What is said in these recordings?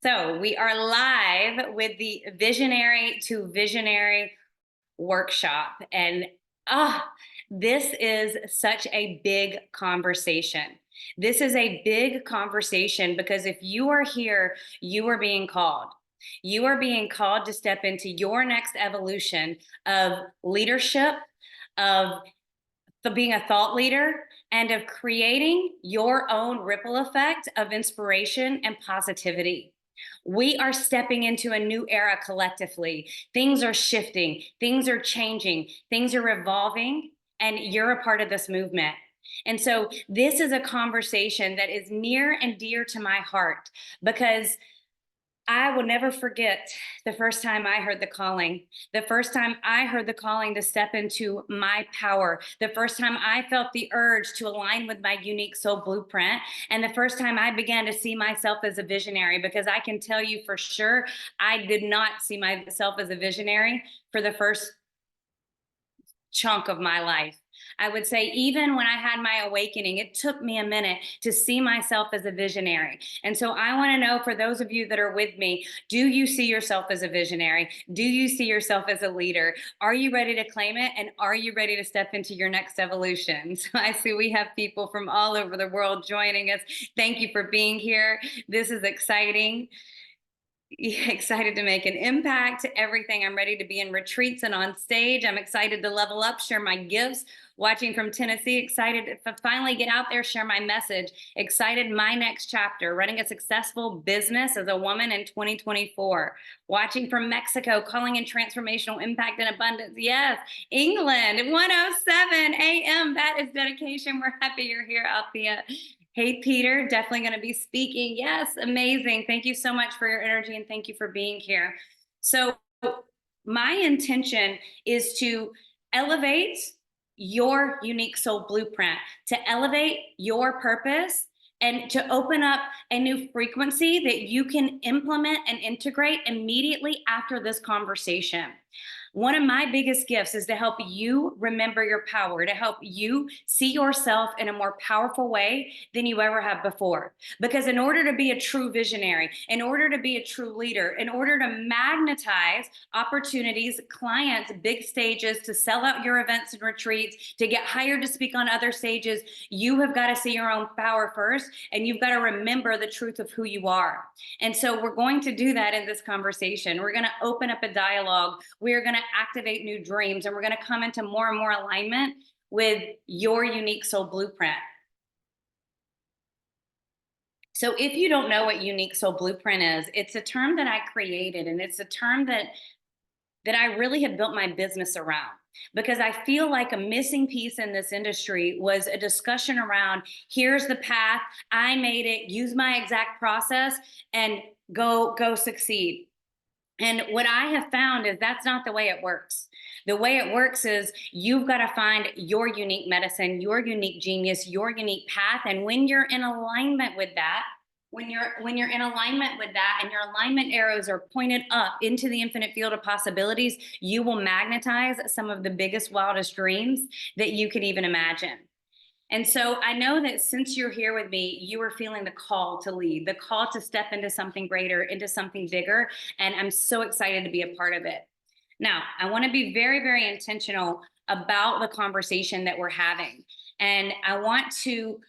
So we are live with the Visionary to Visionary workshop. And this is such a big conversation. This is a big conversation because if you are here, you are being called. You are being called to step into your next evolution of leadership, of being a thought leader, and of creating your own ripple effect of inspiration and positivity. We are stepping into a new era collectively. Things are shifting, things are changing, things are evolving, and you're a part of this movement. And so, this is a conversation that is near and dear to my heart because I will never forget the first time I heard the calling, the first time I heard the calling to step into my power, the first time I felt the urge to align with my unique soul blueprint, and the first time I began to see myself as a visionary, because I can tell you for sure, I did not see myself as a visionary for the first chunk of my life. I would say even when I had my awakening, it took me a minute to see myself as a visionary. And so I want to know, for those of you that are with me, do you see yourself as a visionary? Do you see yourself as a leader? Are you ready to claim it? And are you ready to step into your next evolution? So I see we have people from all over the world joining us. Thank you for being here. This is exciting. Excited to make an impact. Everything. I'm ready to be in retreats and on stage. I'm excited to level up, share my gifts. Watching from Tennessee, excited to finally get out there, share my message. Excited, my next chapter, running a successful business as a woman in 2024. Watching from Mexico, calling in transformational impact and abundance. Yes, England, 1:07 a.m. That is dedication. We're happy you're here, Althea. Hey, Peter, definitely going to be speaking. Yes, amazing. Thank you so much for your energy and thank you for being here. So my intention is to elevate your unique soul blueprint, to elevate your purpose, and to open up a new frequency that you can implement and integrate immediately after this conversation. One of my biggest gifts is to help you remember your power, to help you see yourself in a more powerful way than you ever have before. Because in order to be a true visionary, in order to be a true leader, in order to magnetize opportunities, clients, big stages, to sell out your events and retreats, to get hired to speak on other stages, you have got to see your own power first, and you've got to remember the truth of who you are. And so we're going to do that in this conversation. We're going to open up a dialogue. We're going to activate new dreams, and we're going to come into more and more alignment with your unique soul blueprint. So if you don't know what unique soul blueprint is, it's a term that I created, and it's a term that I really have built my business around, because I feel like a missing piece in this industry was a discussion around, here's the path, I made it, use my exact process, and go succeed. And what I have found is that's not the way it works. The way it works is you've got to find your unique medicine, your unique genius, your unique path. And when you're in alignment with that, when you're in alignment with that, and your alignment arrows are pointed up into the infinite field of possibilities, you will magnetize some of the biggest, wildest dreams that you could even imagine. And so I know that since you're here with me, you are feeling the call to lead, the call to step into something greater, into something bigger. And I'm so excited to be a part of it. Now, I want to be very, very intentional about the conversation that we're having. And I want you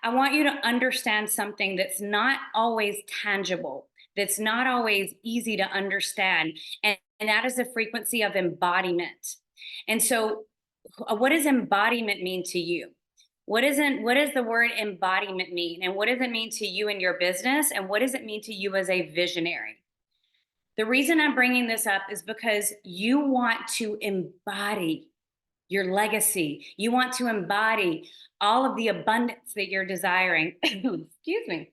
to understand something that's not always tangible, that's not always easy to understand. And that is the frequency of embodiment. And so what does embodiment mean to you? What does the word embodiment mean? And what does it mean to you in your business? And what does it mean to you as a visionary? The reason I'm bringing this up is because you want to embody your legacy. You want to embody all of the abundance that you're desiring. Excuse me.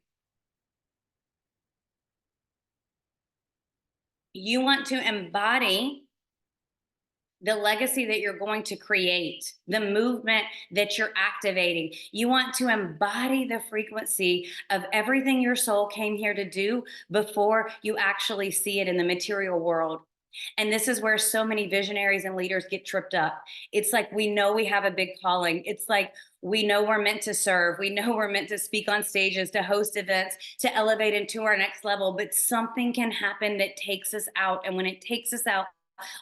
You want to embody the legacy that you're going to create, the movement that you're activating. You want to embody the frequency of everything your soul came here to do before you actually see it in the material world. And this is where so many visionaries and leaders get tripped up. It's like we know we have a big calling. It's like We know we're meant to serve. We know we're meant to speak on stages, to host events, to elevate into our next level. But something can happen that takes us out. And when it takes us out,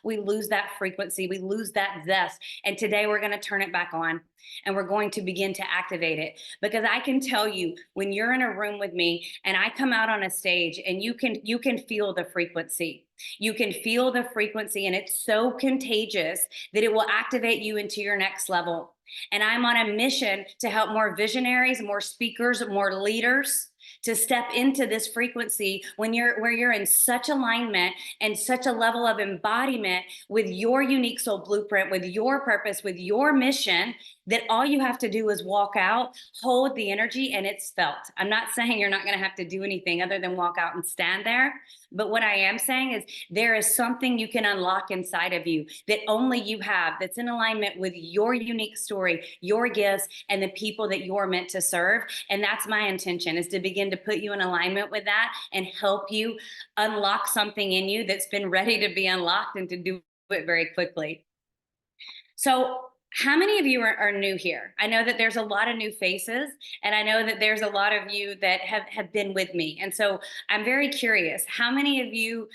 we lose that frequency, we lose that zest. And today we're going to turn it back on and we're going to begin to activate it. Because I can tell you, when you're in a room with me and I come out on a stage and you can feel the frequency. You can feel the frequency, and it's so contagious that it will activate you into your next level. And I'm on a mission to help more visionaries, more speakers, more leaders to step into this frequency when you're in such alignment and such a level of embodiment with your unique soul blueprint, with your purpose, with your mission, that all you have to do is walk out, hold the energy, and it's felt. I'm not saying you're not going to have to do anything other than walk out and stand there. But what I am saying is there is something you can unlock inside of you that only you have, that's in alignment with your unique story, your gifts, and the people that you're meant to serve. And that's my intention, is to begin to put you in alignment with that and help you unlock something in you that's been ready to be unlocked, and to do it very quickly. So how many of you are new here? I know that there's a lot of new faces, and I know that there's a lot of you that have been with me. And so I'm very curious, how many of you,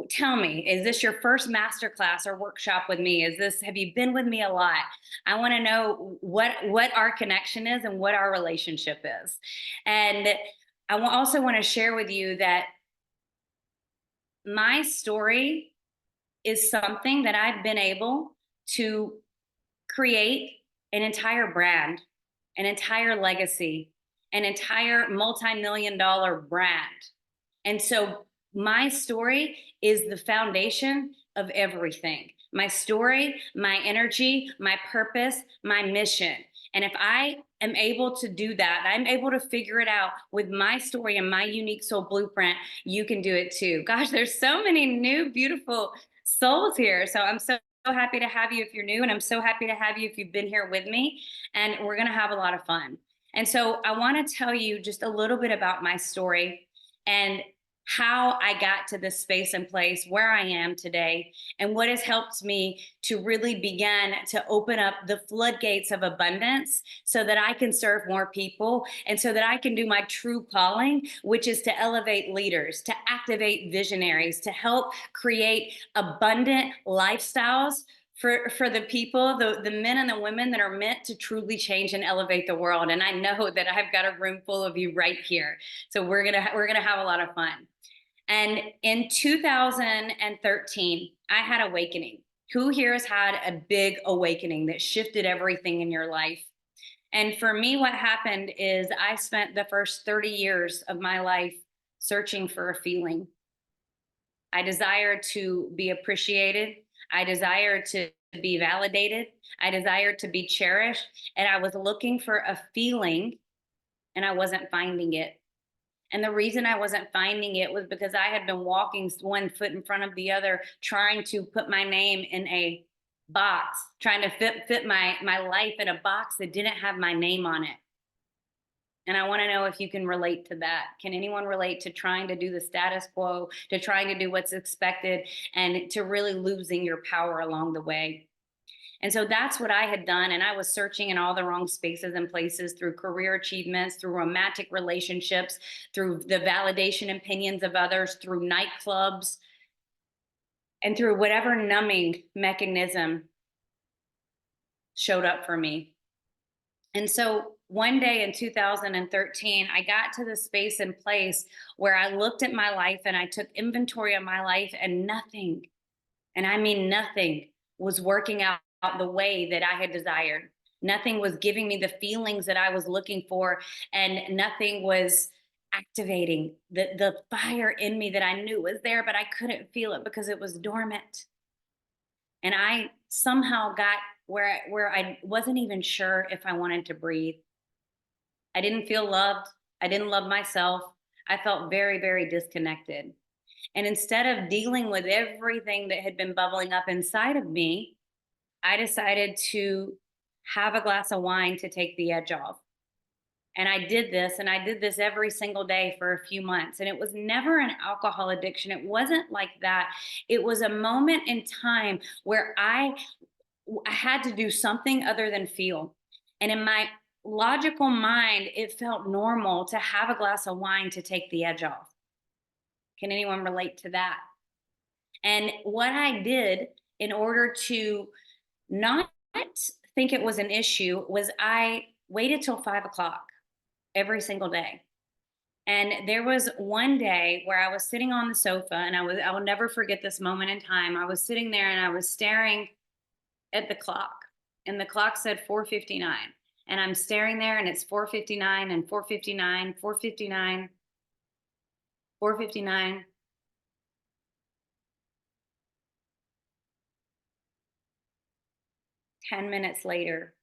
tell me, is this your first masterclass or workshop with me? Have you been with me a lot? I want to know what our connection is and what our relationship is. And I also want to share with you that my story is something that I've been able to create an entire brand, an entire legacy, an entire multi-million dollar brand. And so my story is the foundation of everything. My story, my energy, my purpose, my mission. And if I am able to do that, I'm able to figure it out with my story and my unique soul blueprint, you can do it too. Gosh, there's so many new, beautiful souls here. So I'm so happy to have you if you're new, and I'm so happy to have you if you've been here with me, and we're going to have a lot of fun. And so I want to tell you just a little bit about my story and how I got to this space and place where I am today, and what has helped me to really begin to open up the floodgates of abundance so that I can serve more people, and so that I can do my true calling, which is to elevate leaders, to activate visionaries, to help create abundant lifestyles for the people, the men and the women that are meant to truly change and elevate the world. And I know that I've got a room full of you right here. So we're gonna have a lot of fun. And in 2013, I had awakening. Who here has had a big awakening that shifted everything in your life? And for me, what happened is I spent the first 30 years of my life searching for a feeling. I desired to be appreciated. I desired to be validated. I desired to be cherished. And I was looking for a feeling, and I wasn't finding it. And the reason I wasn't finding it was because I had been walking one foot in front of the other, trying to put my name in a box, trying to fit my life in a box that didn't have my name on it. And I want to know if you can relate to that. Can anyone relate to trying to do the status quo, to trying to do what's expected, and to really losing your power along the way? And so that's what I had done. And I was searching in all the wrong spaces and places, through career achievements, through romantic relationships, through the validation opinions of others, through nightclubs, and through whatever numbing mechanism showed up for me. And so one day in 2013, I got to the space and place where I looked at my life and I took inventory of my life, and nothing, and I mean nothing, was working out the way that I had desired. Nothing was giving me the feelings that I was looking for, and nothing was activating the fire in me that I knew was there, but I couldn't feel it because it was dormant. And I somehow got where I wasn't even sure if I wanted to breathe. I didn't feel loved. I didn't love myself. I felt very, very disconnected. And instead of dealing with everything that had been bubbling up inside of me, I decided to have a glass of wine to take the edge off. And I did this, and I did this every single day for a few months. And it was never an alcohol addiction. It wasn't like that. It was a moment in time where I had to do something other than feel. And in my logical mind, it felt normal to have a glass of wine to take the edge off. Can anyone relate to that? And what I did in order to not think it was an issue was I waited till 5 o'clock every single day. And there was one day where I was sitting on the sofa and I will never forget this moment in time. I was sitting there and I was staring at the clock, and the clock said 4:59. And I'm staring there and it's 4:59 and 4:59, 4:59, 4:59. 10 minutes later,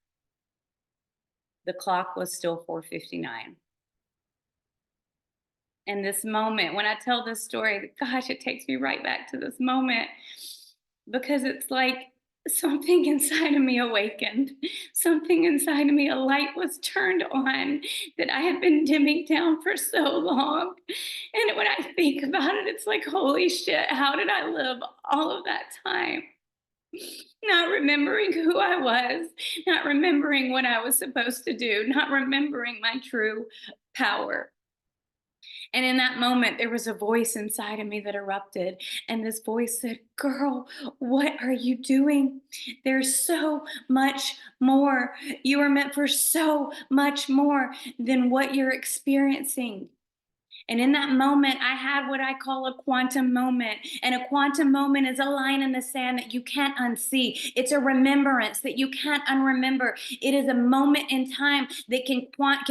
the clock was still 4:59. And this moment, when I tell this story, gosh, it takes me right back to this moment because it's like something inside of me awakened. Something inside of me, a light was turned on that I had been dimming down for so long. And when I think about it, it's like, holy shit, how did I live all of that time? Not remembering who I was, not remembering what I was supposed to do, not remembering my true power. And in that moment, there was a voice inside of me that erupted. And this voice said, "Girl, what are you doing? There's so much more. You are meant for so much more than what you're experiencing." And in that moment, I had what I call a quantum moment. And a quantum moment is a line in the sand that you can't unsee. It's a remembrance that you can't unremember. It is a moment in time that can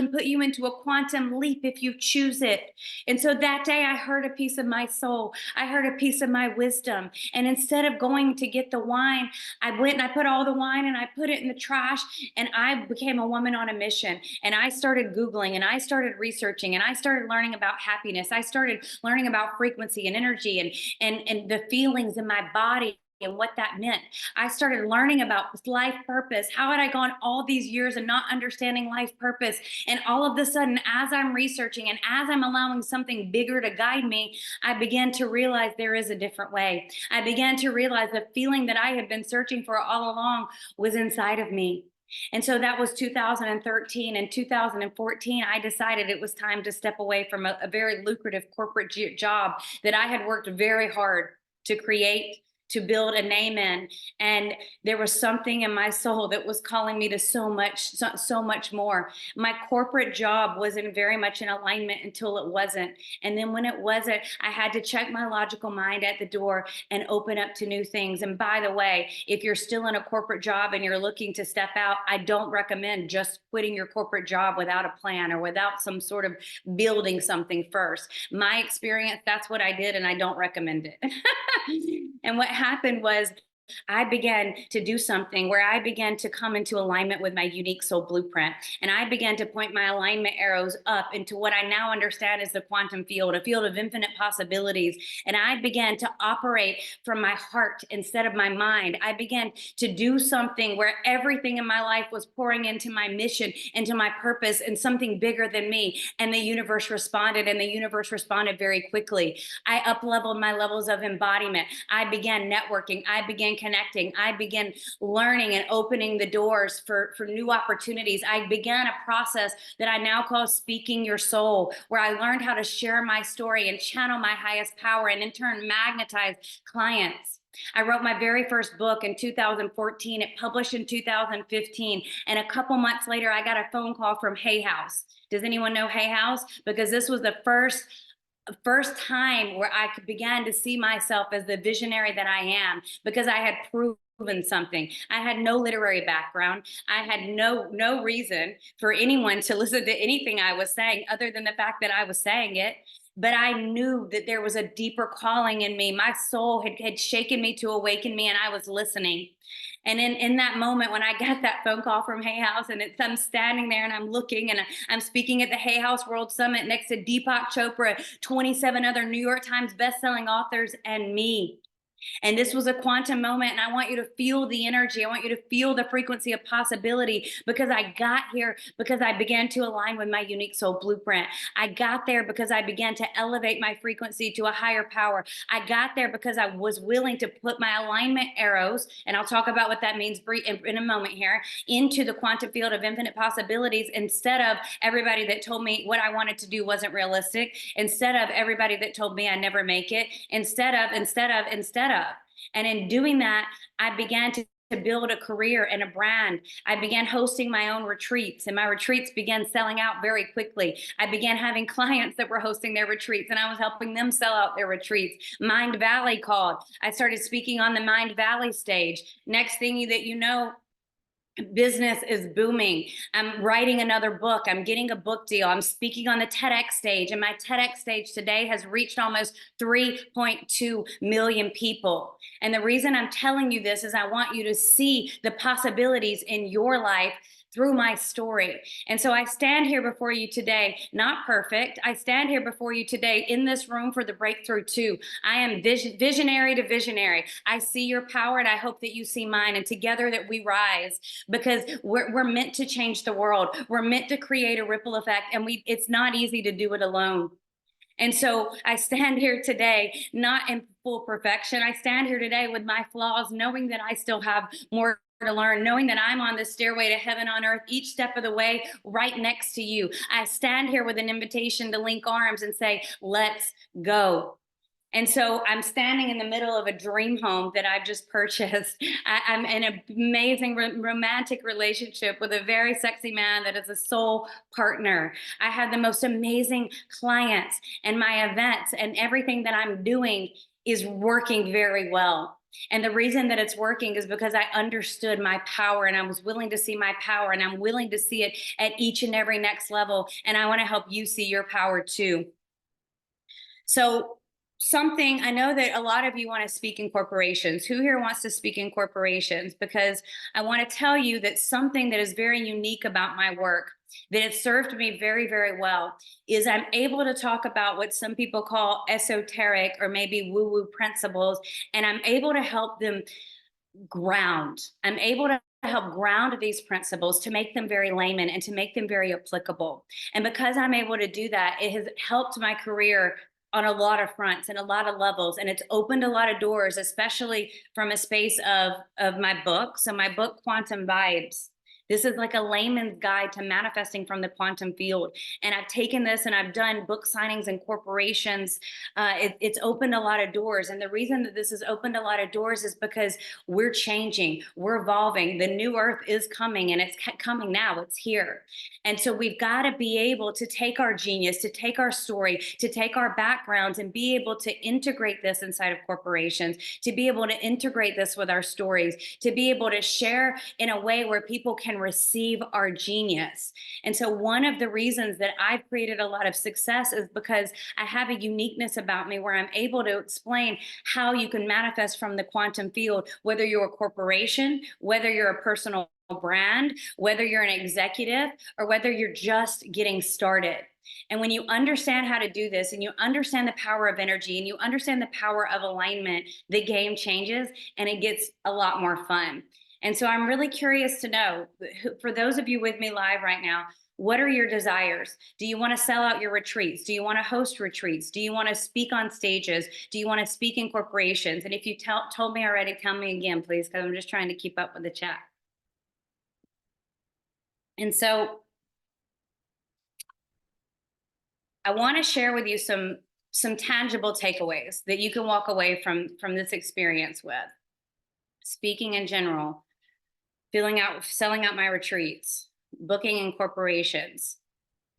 put you into a quantum leap if you choose it. And so that day, I heard a piece of my soul. I heard a piece of my wisdom. And instead of going to get the wine, I went and I put all the wine and I put it in the trash. And I became a woman on a mission. And I started Googling and I started researching and I started learning about happiness. I started learning about frequency and energy and the feelings in my body and what that meant. I started learning about life purpose. How had I gone all these years and not understanding life purpose? And all of a sudden, as I'm researching and as I'm allowing something bigger to guide me, I began to realize there is a different way. I began to realize the feeling that I had been searching for all along was inside of me. And so that was 2013. And 2014, I decided it was time to step away from a very lucrative corporate job that I had worked very hard to create, to build a name in. And there was something in my soul that was calling me to so much more. My corporate job wasn't very much in alignment until it wasn't. And then when it wasn't, I had to check my logical mind at the door and open up to new things. And by the way, if you're still in a corporate job and you're looking to step out, I don't recommend just quitting your corporate job without a plan or without some sort of building something first. My experience, that's what I did, and I don't recommend it. And what happened was I began to do something where I began to come into alignment with my unique soul blueprint. And I began to point my alignment arrows up into what I now understand is the quantum field, a field of infinite possibilities. And I began to operate from my heart instead of my mind. I began to do something where everything in my life was pouring into my mission, into my purpose, and something bigger than me. And the universe responded, and the universe responded very quickly. I up-leveled my levels of embodiment. I began networking. I began connecting. I began learning and opening the doors for new opportunities. I began a process that I now call speaking your soul, where I learned how to share my story and channel my highest power and in turn magnetize clients. I wrote my very first book in 2014. It published in 2015. And a couple months later, I got a phone call from Hay House. Does anyone know Hay House? Because this was the first time where I began to see myself as the visionary that I am, because I had proven something. I had no literary background. I had no reason for anyone to listen to anything I was saying other than the fact that I was saying it. But I knew that there was a deeper calling in me. My soul had shaken me to awaken me, and I was listening. And in that moment, when I got that phone call from Hay House, and I'm standing there and I'm looking and I'm speaking at the Hay House World Summit next to Deepak Chopra, 27 other New York Times bestselling authors, and me. And this was a quantum moment. And I want you to feel the energy. I want you to feel the frequency of possibility, because I got here because I began to align with my unique soul blueprint. I got there because I began to elevate my frequency to a higher power. I got there because I was willing to put my alignment arrows, and I'll talk about what that means in a moment here, into the quantum field of infinite possibilities, instead of everybody that told me what I wanted to do wasn't realistic, instead of everybody that told me I never make it, instead of. And in doing that, I began to build a career and a brand. I began hosting my own retreats, and my retreats began selling out very quickly. I began having clients that were hosting their retreats, and I was helping them sell out their retreats. Mind Valley called. I started speaking on the Mind Valley stage. Next thing that you know, business is booming. I'm writing another book. I'm getting a book deal. I'm speaking on the TEDx stage, and my TEDx stage today has reached almost 3.2 million people. And the reason I'm telling you this is I want you to see the possibilities in your life through my story. And so I stand here before you today, not perfect. I stand here before you today in this room for the breakthrough too. I am visionary to visionary. I see your power, and I hope that you see mine, and together that we rise, because we're meant to change the world. We're meant to create a ripple effect, and it's not easy to do it alone. And so I stand here today, not in full perfection. I stand here today with my flaws, knowing that I still have more to learn, knowing that I'm on the stairway to heaven on earth each step of the way, right next to you. I stand here with an invitation to link arms and say, let's go. And so I'm standing in the middle of a dream home that I've just purchased. I'm in an amazing romantic relationship with a very sexy man that is a soul partner. I have the most amazing clients, and my events and everything that I'm doing is working very well. And the reason that it's working is because I understood my power, and I was willing to see my power, and I'm willing to see it at each and every next level. And I want to help you see your power too. So something, I know that a lot of you want to speak in corporations. Who here wants to speak in corporations? Because I want to tell you that something that is very unique about my work, that has served me very, very well, is I'm able to talk about what some people call esoteric or maybe woo-woo principles, and I'm able to help them ground. I'm able to help ground these principles, to make them very layman and to make them very applicable. And because I'm able to do that, it has helped my career on a lot of fronts and a lot of levels, and it's opened a lot of doors, especially from a space of my book. So my book, Quantum Vibes, this is like a layman's guide to manifesting from the quantum field. And I've taken this and I've done book signings in corporations. It's opened a lot of doors. And the reason that this has opened a lot of doors is because we're changing, we're evolving. The new earth is coming, and it's coming now, it's here. And so we've got to be able to take our genius, to take our story, to take our backgrounds, and be able to integrate this inside of corporations, to be able to integrate this with our stories, to be able to share in a way where people can receive our genius. And so one of the reasons that I've created a lot of success is because I have a uniqueness about me where I'm able to explain how you can manifest from the quantum field, whether you're a corporation, whether you're a personal brand, whether you're an executive, or whether you're just getting started. And when you understand how to do this, and you understand the power of energy, and you understand the power of alignment, the game changes and it gets a lot more fun. And so I'm really curious to know, for those of you with me live right now, what are your desires? Do you want to sell out your retreats? Do you want to host retreats? Do you want to speak on stages? Do you want to speak in corporations? And if you told me already, tell me again, please, because I'm just trying to keep up with the chat. And so I want to share with you some tangible takeaways that you can walk away from this experience with. Speaking in general, selling out my retreats, booking in corporations.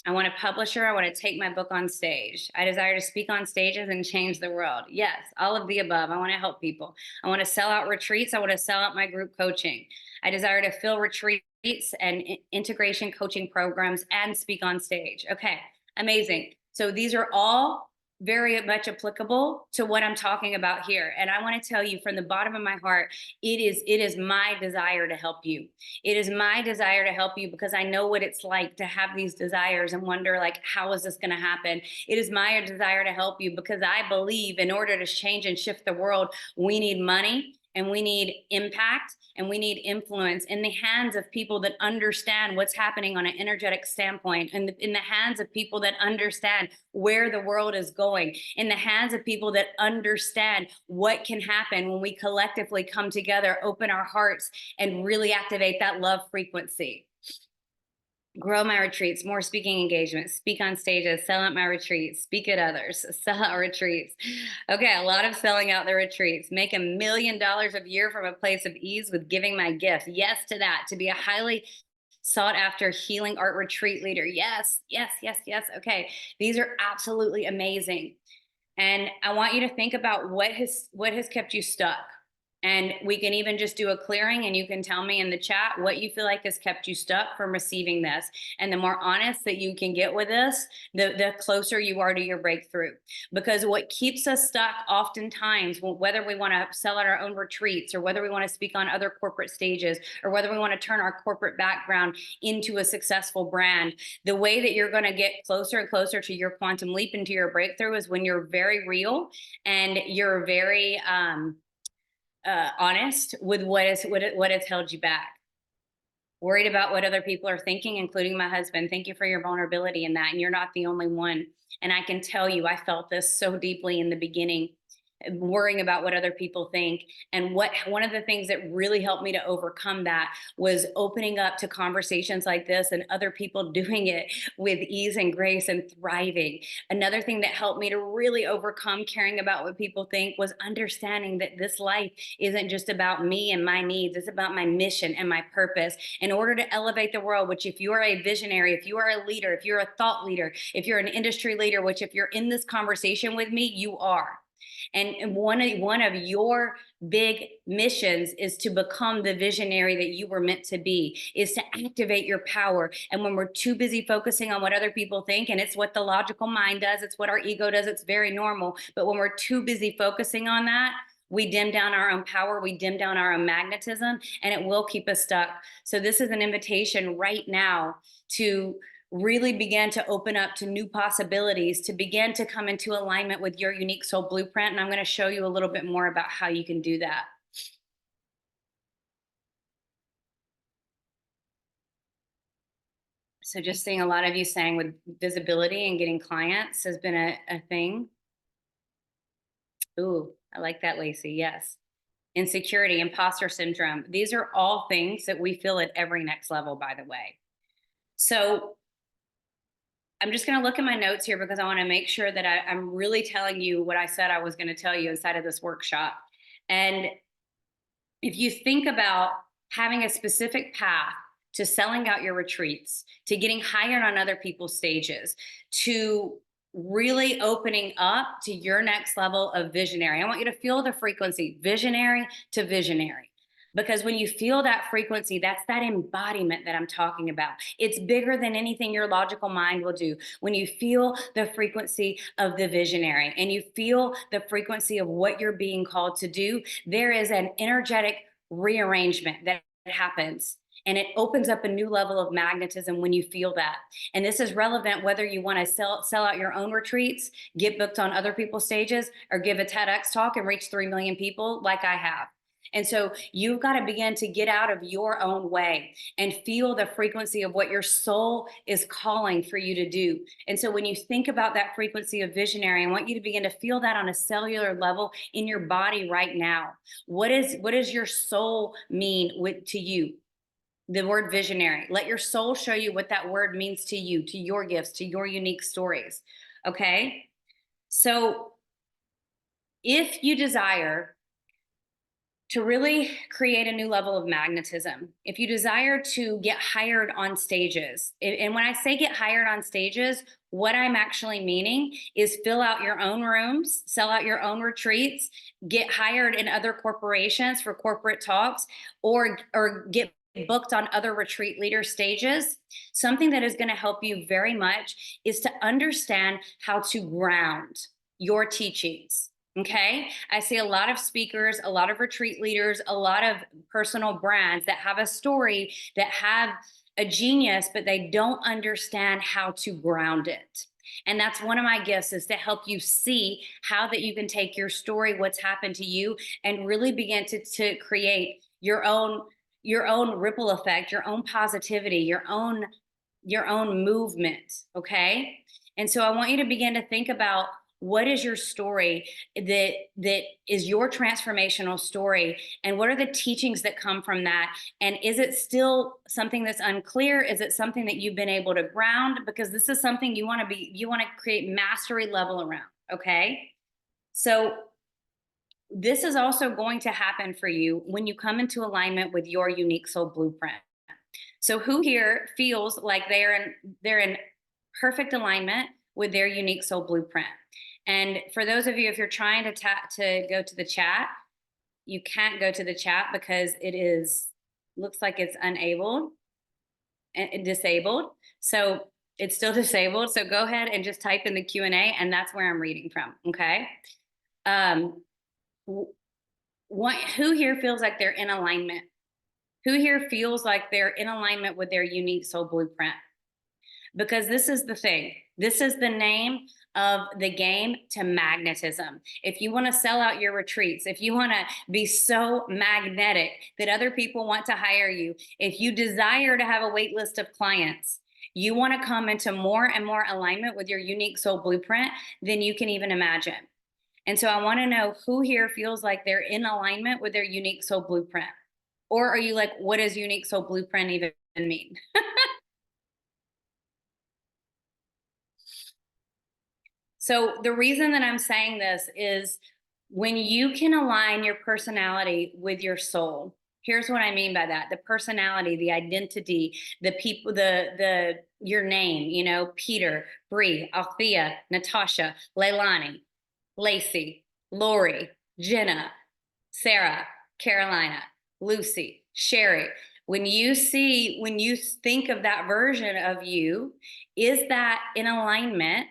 I want a publisher. I want to take my book on stage. I desire to speak on stages and change the world. Yes, all of the above. I want to help people. I want to sell out retreats. I want to sell out my group coaching. I desire to fill retreats and integration coaching programs and speak on stage. Okay, amazing. So these are all very much applicable to what I'm talking about here. And I want to tell you from the bottom of my heart, it is my desire to help you. It is my desire to help you because I know what it's like to have these desires and wonder like, how is this going to happen? It is my desire to help you because I believe in order to change and shift the world, we need money and we need impact and we need influence in the hands of people that understand what's happening on an energetic standpoint, and in the hands of people that understand where the world is going, in the hands of people that understand what can happen when we collectively come together, open our hearts, and really activate that love frequency. Grow my retreats, more speaking engagements, speak on stages, sell out my retreats, speak at others, sell out retreats. Okay, a lot of selling out the retreats. Make $1 million a year from a place of ease with giving my gift. Yes to that. To be a highly sought after healing art retreat leader. Yes, yes, yes, yes. Okay, these are absolutely amazing. And I want you to think about what has kept you stuck. And we can even just do a clearing and you can tell me in the chat what you feel like has kept you stuck from receiving this. And the more honest that you can get with this, the closer you are to your breakthrough. Because what keeps us stuck oftentimes, whether we want to sell at our own retreats or whether we want to speak on other corporate stages or whether we want to turn our corporate background into a successful brand, the way that you're going to get closer and closer to your quantum leap into your breakthrough is when you're very real and you're very honest with what has held you back. Worried about what other people are thinking, including my husband. Thank you for your vulnerability in that. And you're not the only one. And I can tell you, I felt this so deeply in the beginning, worrying about what other people think. And one of the things that really helped me to overcome that was opening up to conversations like this and other people doing it with ease and grace and thriving. Another thing that helped me to really overcome caring about what people think was understanding that this life isn't just about me and my needs. It's about my mission and my purpose in order to elevate the world, which if you are a visionary, if you are a leader, if you're a thought leader, if you're an industry leader, which if you're in this conversation with me, you are. And one of your big missions is to become the visionary that you were meant to be, is to activate your power. And when we're too busy focusing on what other people think, and it's what the logical mind does, it's what our ego does, it's very normal. But when we're too busy focusing on that, we dim down our own power, we dim down our own magnetism, and it will keep us stuck. So this is an invitation right now to really begin to open up to new possibilities, to begin to come into alignment with your unique soul blueprint. And I'm going to show you a little bit more about how you can do that. So just seeing a lot of you saying with visibility and getting clients has been a thing. Ooh, I like that, Lacey. Yes. Insecurity, imposter syndrome. These are all things that we feel at every next level, by the way. So I'm just going to look at my notes here because I want to make sure that I'm really telling you what I said I was going to tell you inside of this workshop. And if you think about having a specific path to selling out your retreats, to getting hired on other people's stages, to really opening up to your next level of visionary, I want you to feel the frequency, visionary to visionary. Because when you feel that frequency, that's that embodiment that I'm talking about. It's bigger than anything your logical mind will do. When you feel the frequency of the visionary and you feel the frequency of what you're being called to do, there is an energetic rearrangement that happens. And it opens up a new level of magnetism when you feel that. And this is relevant whether you want to sell out your own retreats, get booked on other people's stages, or give a TEDx talk and reach 3 million people like I have. And so you've got to begin to get out of your own way and feel the frequency of what your soul is calling for you to do. And so when you think about that frequency of visionary, I want you to begin to feel that on a cellular level in your body right now. What does your soul mean to you? The word visionary. Let your soul show you what that word means to you, to your gifts, to your unique stories. Okay? So if you desire to really create a new level of magnetism, if you desire to get hired on stages, and when I say get hired on stages, what I'm actually meaning is fill out your own rooms, sell out your own retreats, get hired in other corporations for corporate talks, or get booked on other retreat leader stages. Something that is going to help you very much is to understand how to ground your teachings. Okay. I see a lot of speakers, a lot of retreat leaders, a lot of personal brands that have a story, that have a genius, but they don't understand how to ground it. And that's one of my gifts, is to help you see how that you can take your story, what's happened to you, and really begin to create your own ripple effect, your own positivity, your own movement. Okay. And so I want you to begin to think about, what is your story that is your transformational story, and what are the teachings that come from that, and is it still something that's unclear? Is it something that you've been able to ground? Because this is something you want to create mastery level around. Okay. So this is also going to happen for you when you come into alignment with your unique soul blueprint. So who here feels like they're in perfect alignment with their unique soul blueprint? And for those of you, if you're trying to go to the chat, you can't go to the chat because looks like it's unable and disabled. So it's still disabled. So go ahead and just type in the Q&A, and that's where I'm reading from. Okay. Who here feels like they're in alignment? Who here feels like they're in alignment with their unique soul blueprint? Because this is the thing. This is the name of the game to magnetism. If you want to sell out your retreats, if you want to be so magnetic that other people want to hire you, if you desire to have a wait list of clients, you want to come into more and more alignment with your unique soul blueprint than you can even imagine. And so I want to know, who here feels like they're in alignment with their unique soul blueprint? Or are you like, what does unique soul blueprint even mean? So the reason that I'm saying this is, when you can align your personality with your soul, here's what I mean by that: the personality, the identity, the people, your name, Peter, Bree, Althea, Natasha, Leilani, Lacey, Lori, Jenna, Sarah, Carolina, Lucy, Sherry. When you think of that version of you, is that in alignment?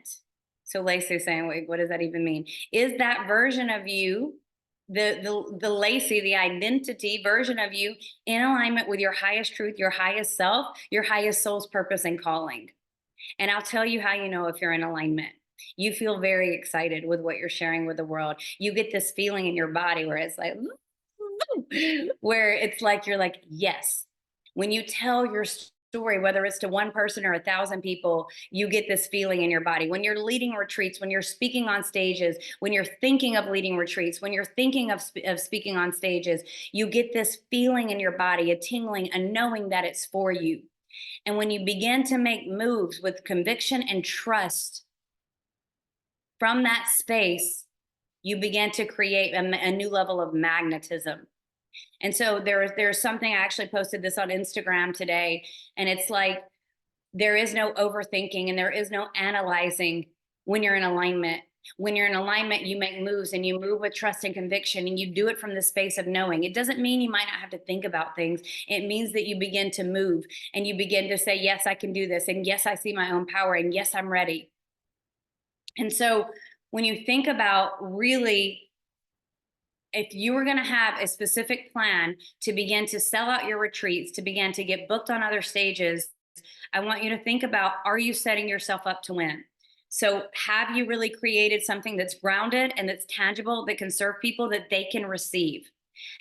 So Lacey's saying, wait, what does that even mean? Is that version of you, the Lacey, the identity version of you, in alignment with your highest truth, your highest self, your highest soul's purpose and calling? And I'll tell you how you know if you're in alignment. You feel very excited with what you're sharing with the world. You get this feeling in your body where it's like, where it's like, you're like, yes. When you tell your story, whether it's to one person or 1,000 people, you get this feeling in your body. When you're leading retreats, when you're speaking on stages, when you're thinking of leading retreats, when you're thinking of speaking on stages, you get this feeling in your body, a tingling, a knowing that it's for you. And when you begin to make moves with conviction and trust from that space, you begin to create a new level of magnetism. And so there's something, I actually posted this on Instagram today, and it's like, there is no overthinking and there is no analyzing when you're in alignment. When you're in alignment, you make moves, and you move with trust and conviction, and you do it from the space of knowing. It doesn't mean you might not have to think about things. It means that you begin to move, and you begin to say, yes, I can do this. And yes, I see my own power. And yes, I'm ready. And so when you think about, really, if you were going to have a specific plan to begin to sell out your retreats, to begin to get booked on other stages, I want you to think about, are you setting yourself up to win? So have you really created something that's grounded and that's tangible, that can serve people, that they can receive?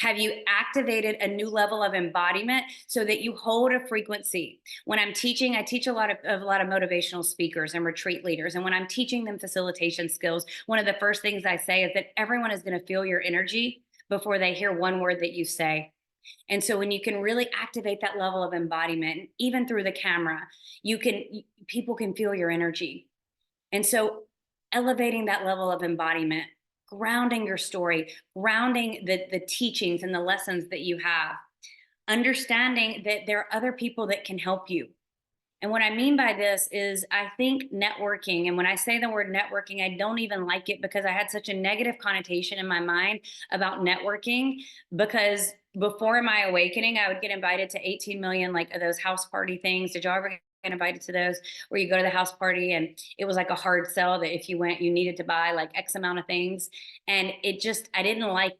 Have you activated a new level of embodiment so that you hold a frequency? When I'm teaching, I teach a lot of motivational speakers and retreat leaders. And when I'm teaching them facilitation skills, one of the first things I say is that everyone is going to feel your energy before they hear one word that you say. And so when you can really activate that level of embodiment, even through the camera, people can feel your energy. And so elevating that level of embodiment, grounding your story, grounding the teachings and the lessons that you have, understanding that there are other people that can help you. And what I mean by this is, I think networking, and when I say the word networking, I don't even like it, because I had such a negative connotation in my mind about networking, because before my awakening, I would get invited to 18 million, like, those house party things. Did y'all ever invited to those where you go to the house party and it was like a hard sell that if you went, you needed to buy like X amount of things. And it just, I didn't like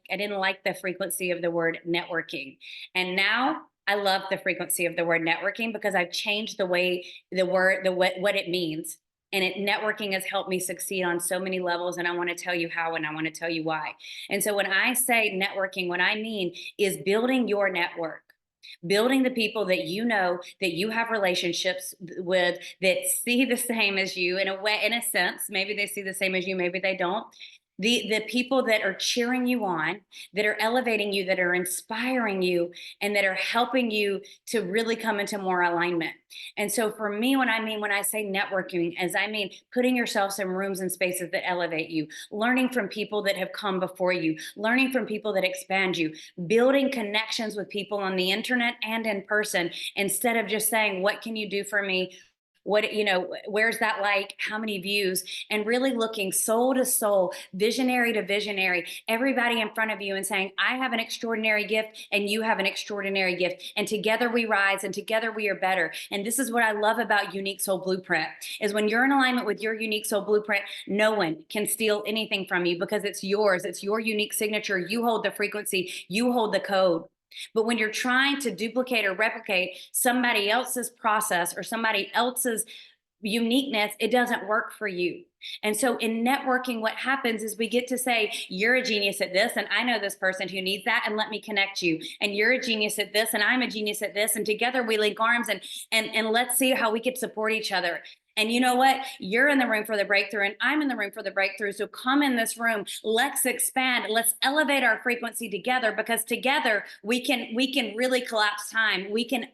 the frequency of the word networking. And now I love the frequency of the word networking because I've changed the way the word, what it means. And networking has helped me succeed on so many levels. And I want to tell you how, and I want to tell you why. And so when I say networking, what I mean is building your network, building the people that you know, that you have relationships with, that see the same as you in a way, in a sense. Maybe they see the same as you, maybe they don't. The people that are cheering you on, that are elevating you, that are inspiring you, and that are helping you to really come into more alignment. And so for me, when I say networking, as I mean putting yourselves in rooms and spaces that elevate you, learning from people that have come before you, learning from people that expand you, building connections with people on the internet and in person, instead of just saying, what can you do for me? What, where's that, like, how many views? And really looking soul to soul, visionary to visionary, everybody in front of you, and saying, I have an extraordinary gift and you have an extraordinary gift, and together we rise and together we are better. And this is what I love about Unique Soul Blueprint, is when you're in alignment with your Unique Soul Blueprint, no one can steal anything from you because it's yours. It's your unique signature. You hold the frequency, you hold the code. But when you're trying to duplicate or replicate somebody else's process or somebody else's uniqueness, it doesn't work for you. And so in networking, what happens is we get to say, you're a genius at this, and I know this person who needs that, and let me connect you. And you're a genius at this, and I'm a genius at this, and together we link arms, and let's see how we could support each other. And you know what? You're in the room for the breakthrough, and I'm in the room for the breakthrough. So come in this room. Let's expand. Let's elevate our frequency together, because together we can really collapse time. We can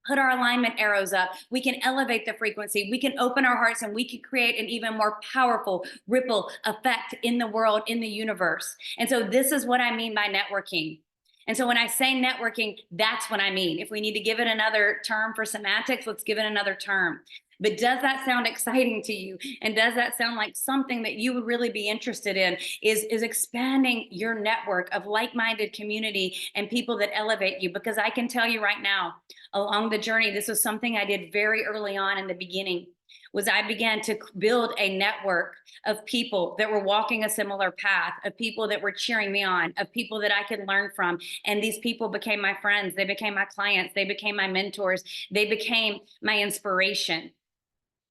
put our alignment arrows up. We can elevate the frequency. We can open our hearts, and we can create an even more powerful ripple effect in the world, in the universe. And so this is what I mean by networking. And so when I say networking, that's what I mean. If we need to give it another term for semantics, let's give it another term. But does that sound exciting to you? And does that sound like something that you would really be interested in, is expanding your network of like-minded community and people that elevate you? Because I can tell you right now, along the journey, this was something I did very early on in the beginning, was I began to build a network of people that were walking a similar path, of people that were cheering me on, of people that I could learn from. And these people became my friends. They became my clients. They became my mentors. They became my inspiration.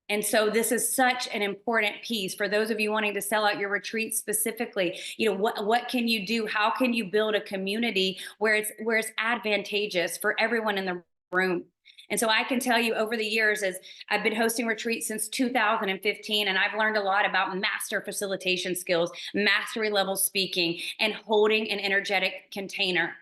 And so this is such an important piece for those of you wanting to sell out your retreat specifically. What can you do? How can you build a community where it's advantageous for everyone in the room? And so I can tell you, over the years, as I've been hosting retreats since 2015, and I've learned a lot about master facilitation skills, mastery level speaking, and holding an energetic container.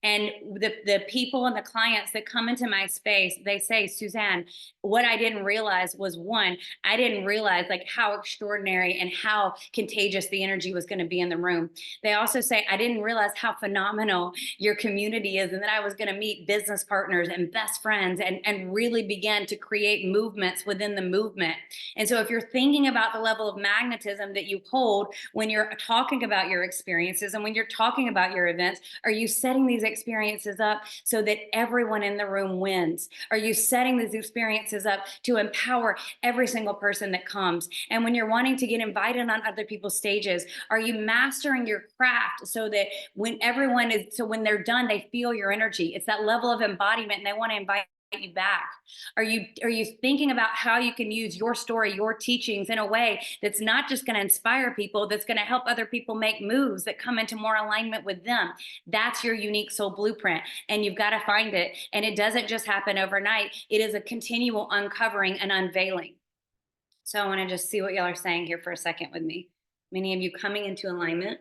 And the people and the clients that come into my space, they say, Suzanne, what I didn't realize was, one, I didn't realize like how extraordinary and how contagious the energy was going to be in the room. They also say, I didn't realize how phenomenal your community is, and that I was going to meet business partners and best friends, and really begin to create movements within the movement. And so if you're thinking about the level of magnetism that you hold when you're talking about your experiences and when you're talking about your events, are you setting these experiences up so that everyone in the room wins? Are you setting these experiences up to empower every single person that comes? And when you're wanting to get invited on other people's stages, are you mastering your craft so that when they're done, they feel your energy? It's that level of embodiment, and they want to invite you back. Are you thinking about how you can use your story, your teachings, in a way that's not just going to inspire people, that's going to help other people make moves that come into more alignment with them? That's your Unique Soul Blueprint, and you've got to find it. And it doesn't just happen overnight. It is a continual uncovering and unveiling. So I want to just see what y'all are saying here for a second with me. Many of you coming into alignment.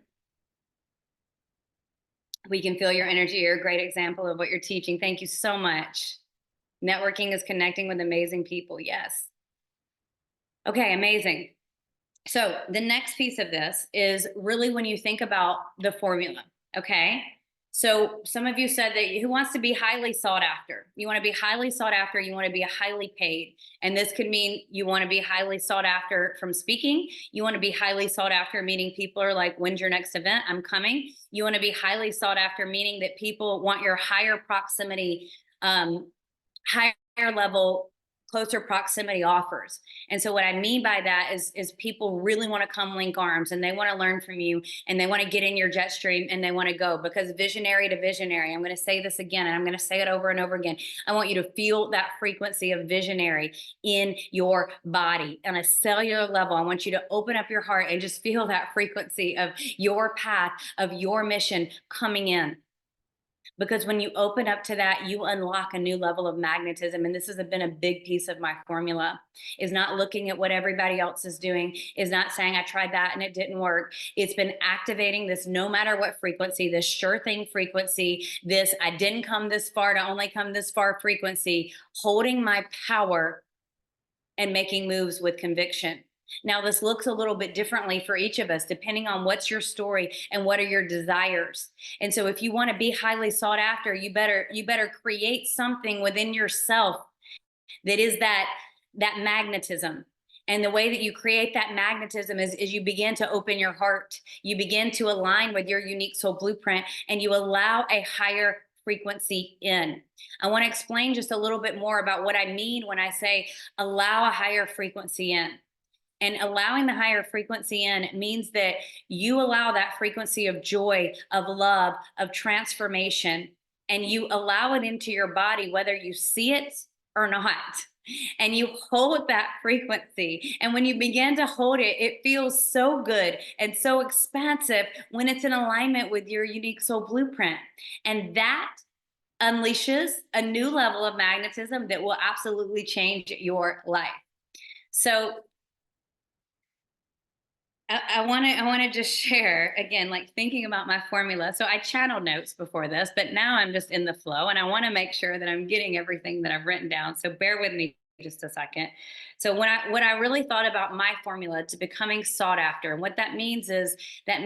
We can feel your energy. You're a great example of what you're teaching. Thank you so much. Networking is connecting with amazing people. Yes. Okay, amazing. So the next piece of this is really when you think about the formula. Okay. So some of you said that who wants to be highly sought after? You want to be highly sought after. You want to be highly paid. And this could mean you want to be highly sought after from speaking. You want to be highly sought after, meaning people are like, when's your next event? I'm coming. You want to be highly sought after, meaning that people want your higher proximity, higher level closer proximity offers. And so what I mean by that is people really want to come link arms, and they want to learn from you, and they want to get in your jet stream, and they want to go, because visionary to visionary, I'm going to say this again, and I'm going to say it over and over again. I want you to feel that frequency of visionary in your body on a cellular level. I want you to open up your heart and just feel that frequency of your path, of your mission coming in. Because when you open up to that, you unlock a new level of magnetism. And this has been a big piece of my formula, is not looking at what everybody else is doing, is not saying I tried that and it didn't work. It's been activating this no matter what frequency, this sure thing frequency, this I didn't come this far to only come this far frequency, holding my power and making moves with conviction. Now, this looks a little bit differently for each of us, depending on what's your story and what are your desires. And so if you want to be highly sought after, you better create something within yourself that is that magnetism. And the way that you create that magnetism is you begin to open your heart. You begin to align with your unique soul blueprint, and you allow a higher frequency in. I want to explain just a little bit more about what I mean when I say allow a higher frequency in. And allowing the higher frequency in means that you allow that frequency of joy, of love, of transformation, and you allow it into your body, whether you see it or not. And you hold that frequency. And when you begin to hold it, it feels so good and so expansive when it's in alignment with your unique soul blueprint. And that unleashes a new level of magnetism that will absolutely change your life. So I want to just share again, like thinking about my formula. So I channeled notes before this, but now I'm just in the flow, and I want to make sure that I'm getting everything that I've written down. So bear with me just a second. So when I really thought about my formula to becoming sought after, and what that means is that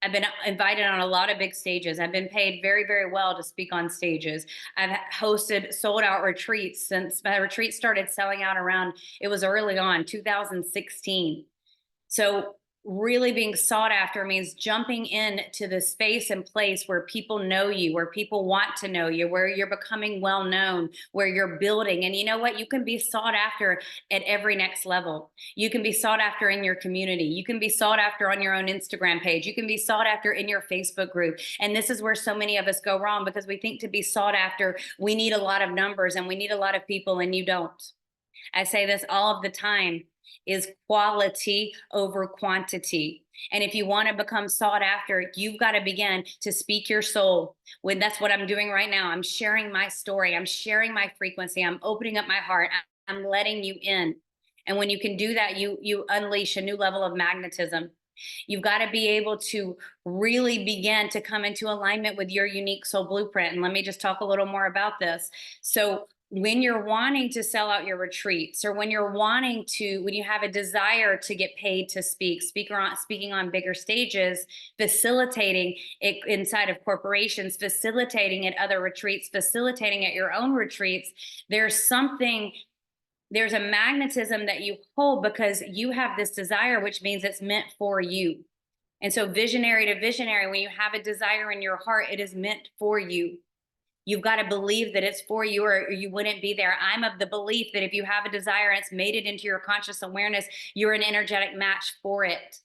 I've been invited on a lot of big stages. I've been paid very, very well to speak on stages. I've hosted sold out retreats since my retreat started selling out around, it was early on, 2016. So really being sought after means jumping into the space and place where people know you, where people want to know you, where you're becoming well known, where you're building. And you know what? You can be sought after at every next level. You can be sought after in your community. You can be sought after on your own Instagram page. You can be sought after in your Facebook group. And this is where so many of us go wrong, because we think to be sought after, we need a lot of numbers and we need a lot of people, and you don't. I say this all of the time, is quality over quantity. And if you want to become sought after, you've got to begin to speak your soul. When that's what I'm doing right now. I'm sharing my story. I'm sharing my frequency. I'm opening up my heart. I'm letting you in. And when you can do that, you unleash a new level of magnetism. You've got to be able to really begin to come into alignment with your unique soul blueprint. And let me just talk a little more about this. So when you're wanting to sell out your retreats, or when you have a desire to get paid to speaking on bigger stages, facilitating it inside of corporations, facilitating at other retreats, facilitating at your own retreats, there's a magnetism that you hold because you have this desire, which means it's meant for you. And so visionary to visionary, when you have a desire in your heart, it is meant for you. You've got to believe that it's for you, or you wouldn't be there. I'm of the belief that if you have a desire and it's made it into your conscious awareness, you're an energetic match for it.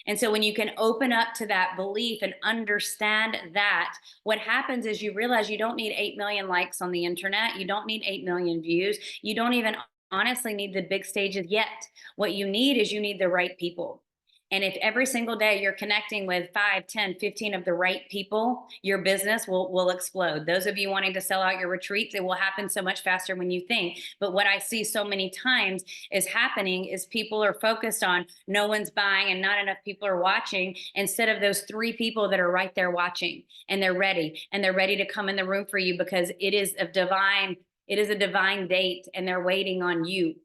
And so when you can open up to that belief and understand that, what happens is you realize you don't need 8 million likes on the internet. You don't need 8 million views. You don't even honestly need the big stages yet. What you need is the right people. And if every single day you're connecting with 5, 10, 15 of the right people, your business will explode. Those of you wanting to sell out your retreats, it will happen so much faster when you think. But what I see so many times is happening is people are focused on no one's buying and not enough people are watching, instead of those 3 people that are right there watching, and they're ready to come in the room for you, because it is a divine date, and they're waiting on you.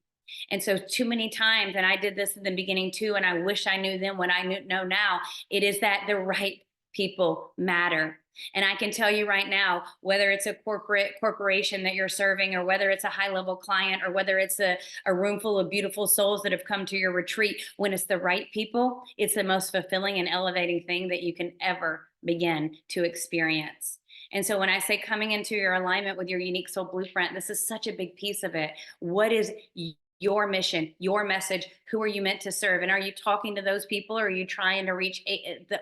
And so too many times, and I did this in the beginning too, and I wish I knew then what I know now, it is that the right people matter. And I can tell you right now, whether it's a corporation that you're serving, or whether it's a high level client, or whether it's a room full of beautiful souls that have come to your retreat, when it's the right people, it's the most fulfilling and elevating thing that you can ever begin to experience. And so when I say coming into your alignment with your unique soul blueprint, this is such a big piece of it. What is your mission, your message? Who are you meant to serve? And are you talking to those people, or are you trying to reach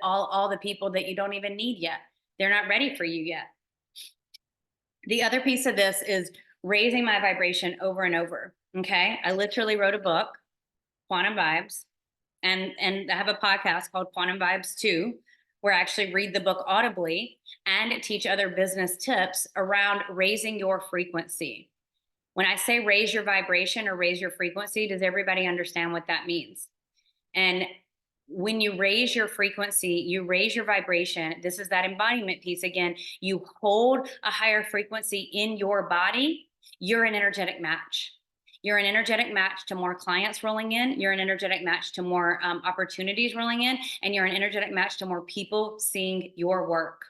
all the people that you don't even need yet? They're not ready for you yet. The other piece of this is raising my vibration over and over. Okay. I literally wrote a book, Quantum Vibes, and I have a podcast called Quantum Vibes 2, where I actually read the book audibly and teach other business tips around raising your frequency. When I say raise your vibration or raise your frequency, does everybody understand what that means? And when you raise your frequency, you raise your vibration. This is that embodiment piece again. You hold a higher frequency in your body, you're an energetic match. You're an energetic match to more clients rolling in. You're an energetic match to more opportunities rolling in. And you're an energetic match to more people seeing your work.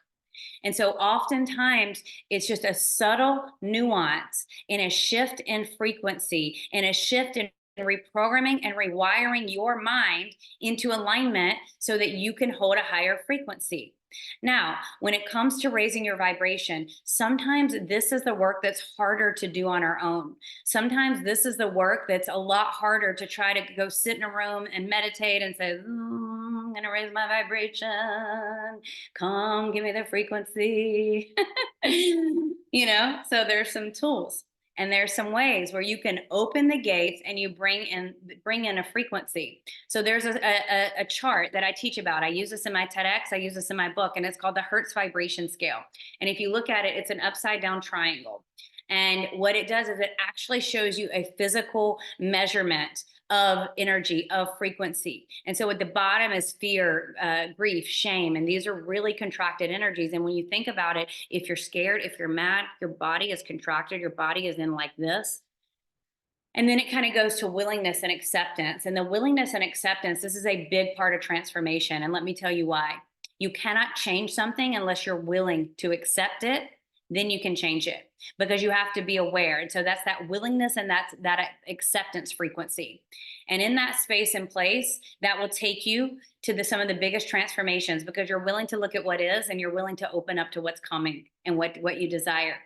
And so oftentimes it's just a subtle nuance in a shift in frequency, in a shift in reprogramming and rewiring your mind into alignment so that you can hold a higher frequency. Now, when it comes to raising your vibration, sometimes this is the work that's harder to do on our own. Sometimes this is the work that's a lot harder to try to go sit in a room and meditate and say, I'm going to raise my vibration. Come, give me the frequency. So there's some tools. And there's some ways where you can open the gates and you bring in a frequency. So there's a chart that I teach about. I use this in my TEDx. I use this in my book, and it's called the Hertz vibration scale. And if you look at it, it's an upside down triangle. And what it does is it actually shows you a physical measurement of energy, of frequency. And so at the bottom is fear, grief, shame. And these are really contracted energies. And when you think about it, if you're scared, if you're mad, your body is contracted, your body is in like this. And then it kind of goes to willingness and acceptance. And the willingness and acceptance, this is a big part of transformation. And let me tell you why. You cannot change something unless you're willing to accept it. Then you can change it, because you have to be aware. And so that's that willingness and that's that acceptance frequency. And in that space and place, that will take you to some of the biggest transformations, because you're willing to look at what is and you're willing to open up to what's coming and what you desire.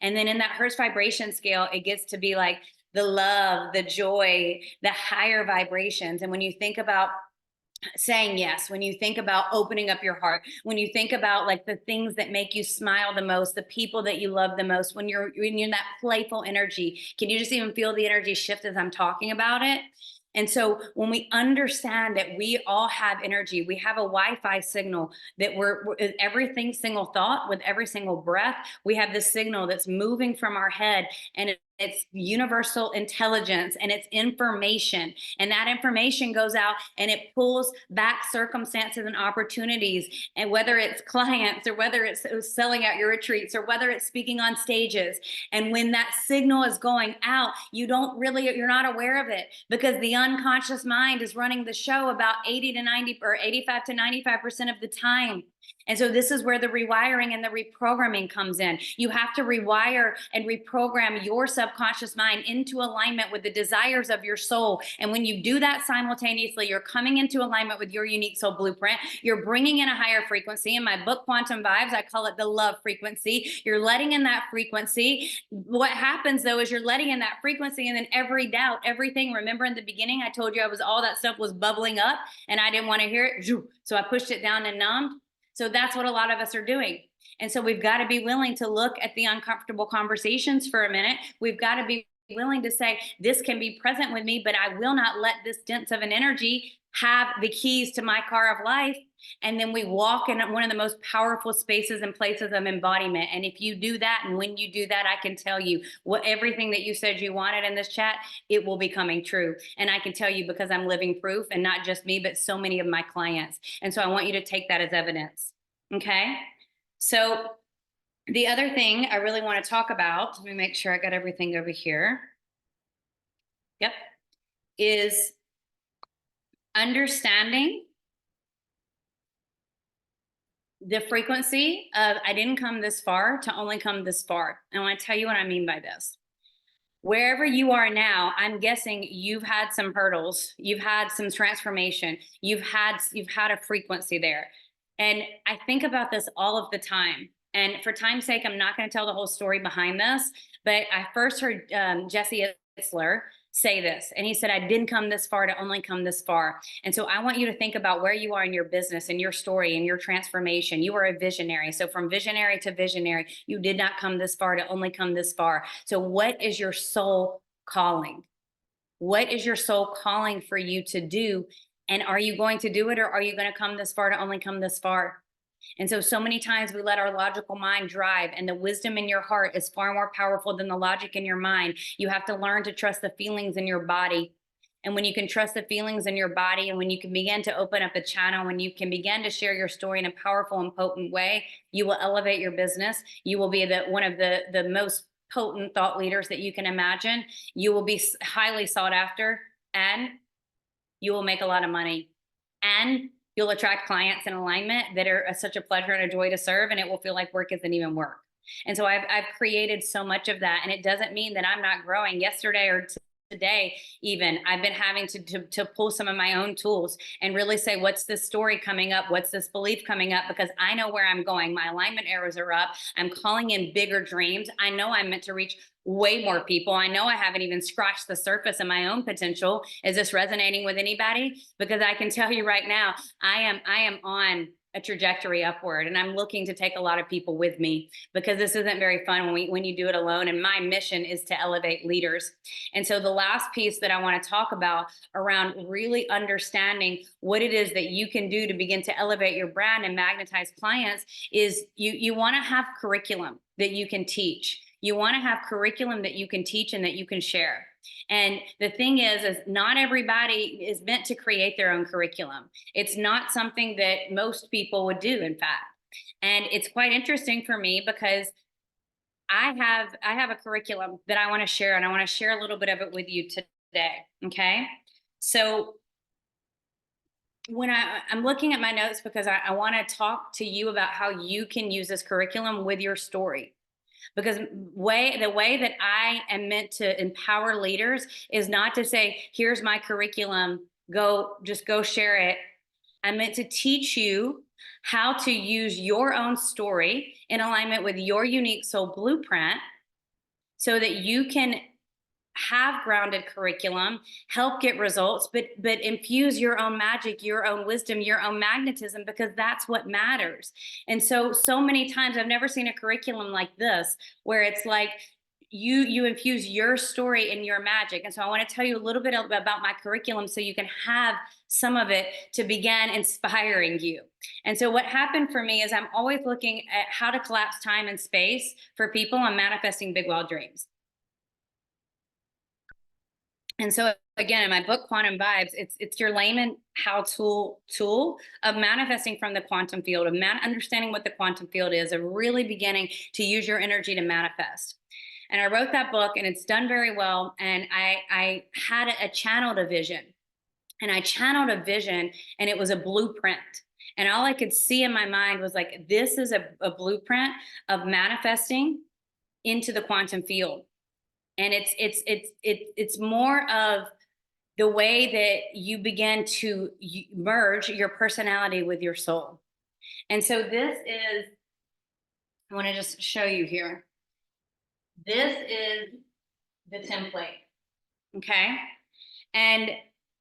And then in that Hertz vibration scale, it gets to be like the love, the joy, the higher vibrations. And when you think about saying yes, when you think about opening up your heart, when you think about like the things that make you smile the most, the people that you love the most, when you're in that playful energy, can you just even feel the energy shift as I'm talking about it? And so when we understand that we all have energy, we have a Wi-Fi signal that we're everything single thought with every single breath, we have this signal that's moving from our head, and it's universal intelligence and it's information. And that information goes out and it pulls back circumstances and opportunities. And whether it's clients or whether it's selling out your retreats or whether it's speaking on stages. And when that signal is going out, you're not aware of it, because the unconscious mind is running the show about 80 to 90 or 85 to 95% of the time. And so this is where the rewiring and the reprogramming comes in. You have to rewire and reprogram your subconscious mind into alignment with the desires of your soul. And when you do that simultaneously, you're coming into alignment with your unique soul blueprint. You're bringing in a higher frequency. In my book, Quantum Vibes, I call it the love frequency. You're letting in that frequency. What happens though is you're letting in that frequency, and then every doubt, everything. Remember in the beginning, I told you all that stuff was bubbling up and I didn't want to hear it. So I pushed it down and numbed. So that's what a lot of us are doing. And so we've got to be willing to look at the uncomfortable conversations for a minute. We've got to be willing to say, this can be present with me, but I will not let this dense of an energy have the keys to my car of life. And then we walk in one of the most powerful spaces and places of embodiment. And if you do that, and when you do that, I can tell you everything that you said you wanted in this chat, it will be coming true. And I can tell you because I'm living proof, and not just me, but so many of my clients. And so I want you to take that as evidence. Okay. So the other thing I really want to talk about, let me make sure I got everything over here. Yep. Is understanding the frequency of I didn't come this far to only come this far. And I want to tell you what I mean by this. Wherever you are now, I'm guessing you've had some hurdles, you've had some transformation, you've had a frequency there. And I think about this all of the time. And for time's sake, I'm not going to tell the whole story behind this, but I first heard Jesse Itzler say this, and he said, I didn't come this far to only come this far. And so I want you to think about where you are in your business and your story and your transformation. You are a visionary. So from visionary to visionary, you did not come this far to only come this far. So what is your soul calling? What is your soul calling for you to do? And are you going to do it, or are you going to come this far to only come this far? And so many times we let our logical mind drive, and the wisdom in your heart is far more powerful than the logic in your mind. You have to learn to trust the feelings in your body. And when you can trust the feelings in your body, and when you can begin to open up a channel, when you can begin to share your story in a powerful and potent way, you will elevate your business. You will be one of the most potent thought leaders that you can imagine. You will be highly sought after, and you will make a lot of money. And you'll attract clients in alignment that are such a pleasure and a joy to serve, and it will feel like work isn't even work. And so I've created so much of that, and it doesn't mean that I'm not growing. Yesterday or today, even, I've been having to pull some of my own tools and really say, what's this story coming up? What's this belief coming up? Because I know where I'm going. My alignment arrows are up. I'm calling in bigger dreams. I know I'm meant to reach way more people. I know I haven't even scratched the surface of my own potential. Is this resonating with anybody? Because I can tell you right now, I am on a trajectory upward, and I'm looking to take a lot of people with me, because this isn't very fun when you do it alone. And my mission is to elevate leaders. And so the last piece that I want to talk about around really understanding what it is that you can do to begin to elevate your brand and magnetize clients is you want to have curriculum that you can teach. You want to have curriculum that you can teach and that you can share. And the thing is not everybody is meant to create their own curriculum. It's not something that most people would do, in fact. And it's quite interesting for me, because I have a curriculum that I want to share, and I want to share a little bit of it with you today. Okay. So when I'm looking at my notes, because I want to talk to you about how you can use this curriculum with your story. Because the way that I am meant to empower leaders is not to say, here's my curriculum, just go share it. I'm meant to teach you how to use your own story in alignment with your unique soul blueprint, so that you can have grounded curriculum, help get results, but infuse your own magic, your own wisdom, your own magnetism, because that's what matters. And so many times I've never seen a curriculum like this, where it's like you infuse your story and your magic. And so I want to tell you a little bit about my curriculum, so you can have some of it to begin inspiring you. And so what happened for me is I'm always looking at how to collapse time and space for people on manifesting big wild dreams. And so again, in my book, Quantum Vibes, it's your layman tool of manifesting from the quantum field, of understanding what the quantum field is, of really beginning to use your energy to manifest. And I wrote that book, and it's done very well. And I had a channeled a vision, and I channeled a vision, and it was a blueprint. And all I could see in my mind was like, this is a blueprint of manifesting into the quantum field. And it's more of the way that you begin to merge your personality with your soul. And so this is, I want to just show you here. This is the template. Okay. And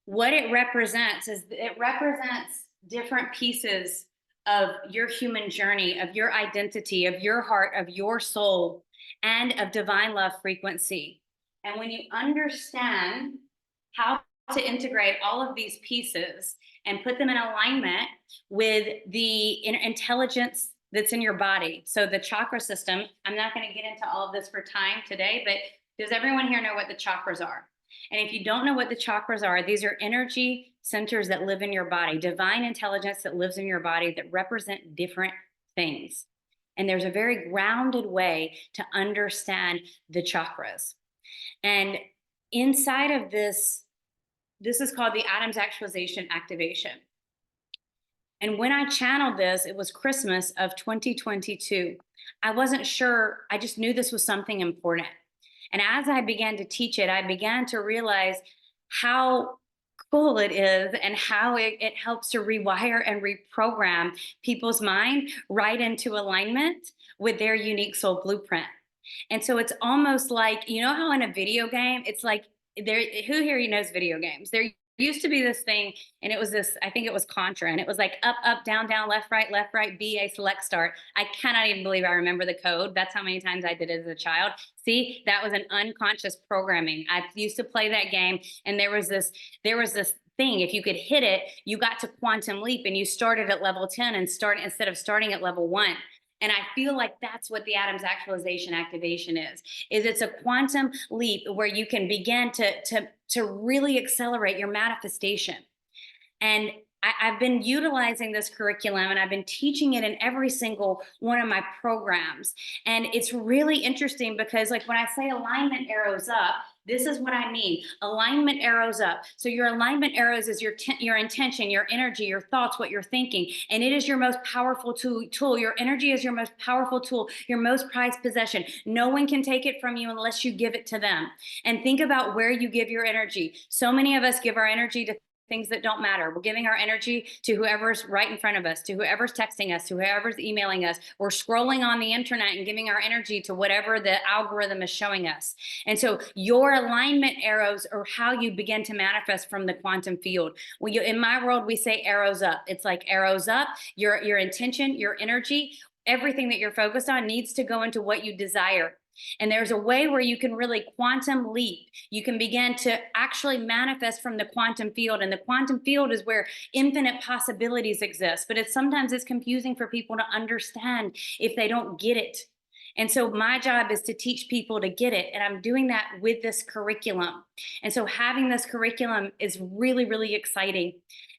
what it represents is it represents different pieces of your human journey, of your identity, of your heart, of your soul, and of divine love frequency. And when you understand how to integrate all of these pieces and put them in alignment with the intelligence that's in your body. So the chakra system, I'm not going to get into all of this for time today, but does everyone here know what the chakras are? And if you don't know what the chakras are, these are energy centers that live in your body, divine intelligence that lives in your body that represent different things. And there's a very grounded way to understand the chakras. And inside of this is called the Adam's actualization activation. And when I channeled this, it was Christmas of 2022. I wasn't sure, I just knew this was something important. And as I began to teach it, I began to realize how cool it is, and how it helps to rewire and reprogram people's mind right into alignment with their unique soul blueprint. And so it's almost like, you know how in a video game, it's like there who here knows video games? There used to be this thing, and it was this, I think it was Contra, and it was like up, up, down, down, left, right, B, A, select, start. I cannot even believe I remember the code. That's how many times I did it as a child. See, that was an unconscious programming. I used to play that game, and there was this thing. If you could hit it, you got to quantum leap, and you started at level 10 and instead of starting at level 1. And I feel like that's what the Adams actualization activation is it's a quantum leap where you can begin to really accelerate your manifestation. And I've been utilizing this curriculum and I've been teaching it in every single one of my programs. And it's really interesting because, like, when I say alignment arrows up, this is what I mean. Alignment arrows up. So your alignment arrows is your intention, your energy, your thoughts, what you're thinking, and it is your most powerful tool. Your energy is your most powerful tool, your most prized possession. No one can take it from you unless you give it to them. And think about where you give your energy. So many of us give our energy to things that don't matter. We're giving our energy to whoever's right in front of us, to whoever's texting us, to whoever's emailing us. We're scrolling on the internet and giving our energy to whatever the algorithm is showing us. And so your alignment arrows are how you begin to manifest from the quantum field. In my world, we say arrows up. It's like arrows up, your intention, your energy, everything that you're focused on needs to go into what you desire. And there's a way where you can really quantum leap. You can begin to actually manifest from the quantum field. And the quantum field is where infinite possibilities exist. But sometimes it's confusing for people to understand if they don't get it. And so my job is to teach people to get it. And I'm doing that with this curriculum. And so having this curriculum is really, really exciting.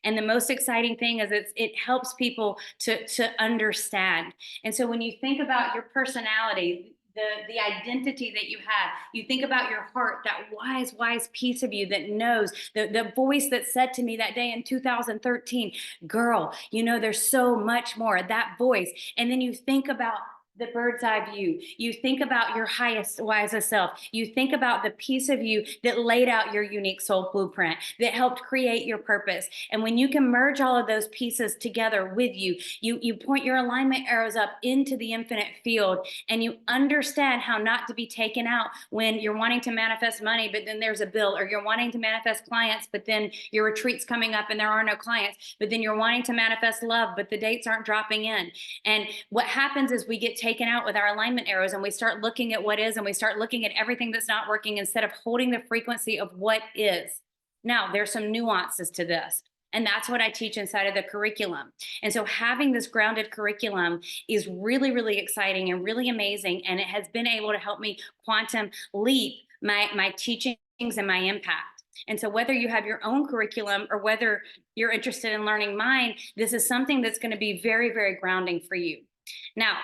And the most exciting thing is it helps people to understand. And so when you think about your personality, the identity that you have, you think about your heart, that wise piece of you that knows, the voice that said to me that day in 2013, girl, there's so much more, that voice. And then you think about the bird's eye view. You think about your highest, wisest self. You think about the piece of you that laid out your unique soul blueprint, that helped create your purpose. And when you can merge all of those pieces together with you, you point your alignment arrows up into the infinite field, and you understand how not to be taken out when you're wanting to manifest money, but then there's a bill, or you're wanting to manifest clients, but then your retreat's coming up and there are no clients, but then you're wanting to manifest love, but the dates aren't dropping in. And what happens is we get taken out with our alignment arrows and we start looking at what is, and we start looking at everything that's not working instead of holding the frequency of what is. Now, there's some nuances to this, and that's what I teach inside of the curriculum. And so having this grounded curriculum is really, really exciting and really amazing. And it has been able to help me quantum leap my teachings and my impact. And so whether you have your own curriculum or whether you're interested in learning mine, this is something that's going to be very, very grounding for you. Now,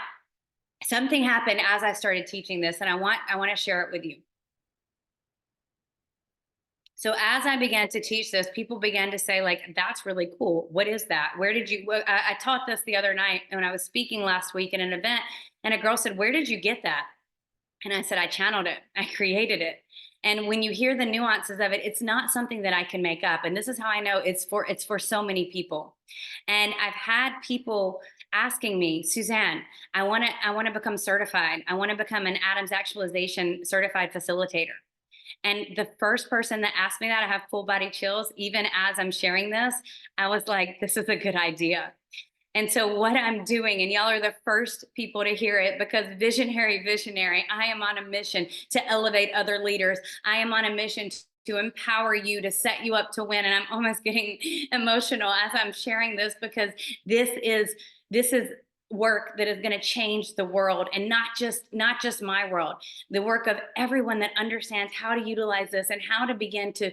something happened as I started teaching this, and I want to share it with you. So as I began to teach this, people began to say, like, that's really cool. What is that? Where did you, I taught this the other night when I was speaking last week at an event, and a girl said, where did you get that? And I said, I channeled it. I created it. And when you hear the nuances of it, it's not something that I can make up. And this is how I know it's for so many people. And I've had people asking me, Suzanne, I want to become certified. I want to become an Adams actualization certified facilitator. And the first person that asked me that, I have full body chills. Even as I'm sharing this, I was like, this is a good idea. And so what I'm doing, and y'all are the first people to hear it, because visionary, I am on a mission to elevate other leaders. I am on a mission to empower you, to set you up to win. And I'm almost getting emotional as I'm sharing this, because this is work that is going to change the world, and not just my world, the work of everyone that understands how to utilize this and how to begin to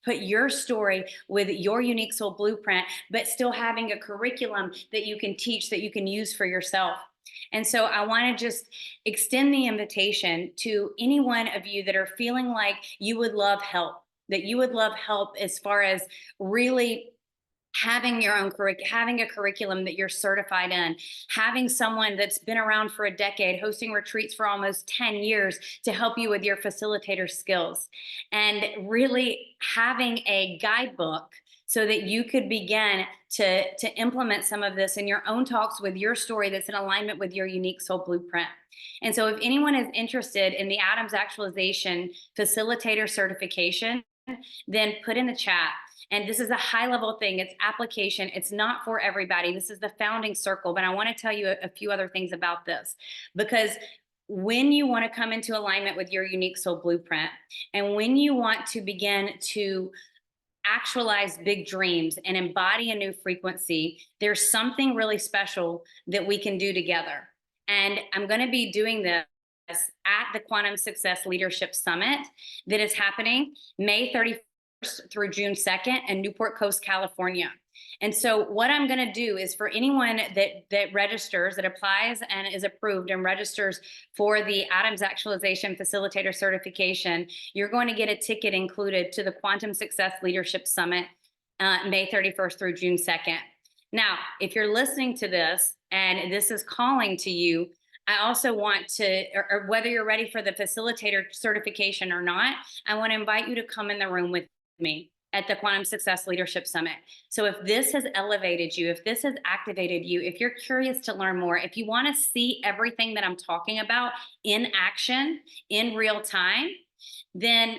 put your story with your unique soul blueprint, but still having a curriculum that you can teach, that you can use for yourself. And so I want to just extend the invitation to any one of you that are feeling like you would love help, as far as really having your own having a curriculum that you're certified in, having someone that's been around for a decade, hosting retreats for almost 10 years to help you with your facilitator skills, and really having a guidebook so that you could begin to implement some of this in your own talks with your story that's in alignment with your unique soul blueprint. And so if anyone is interested in the Adams Actualization Facilitator certification, then put in the chat. And this is a high level thing. It's application. It's not for everybody. This is the founding circle. But I want to tell you a few other things about this, because when you want to come into alignment with your unique soul blueprint, and when you want to begin to actualize big dreams and embody a new frequency, there's something really special that we can do together. And I'm going to be doing this at the Quantum Success Leadership Summit that is happening May 31st through June 2nd in Newport Coast, California. And so what I'm going to do is, for anyone that registers, that applies and is approved and registers for the Adams Actualization Facilitator certification, you're going to get a ticket included to the Quantum Success Leadership Summit, May 31st through June 2nd. Now, if you're listening to this and this is calling to you, I also want to, or whether you're ready for the facilitator certification or not, I want to invite you to come in the room with me at the Quantum Success Leadership Summit. So if this has elevated you, if this has activated you, if you're curious to learn more, if you want to see everything that I'm talking about in action, in real time, then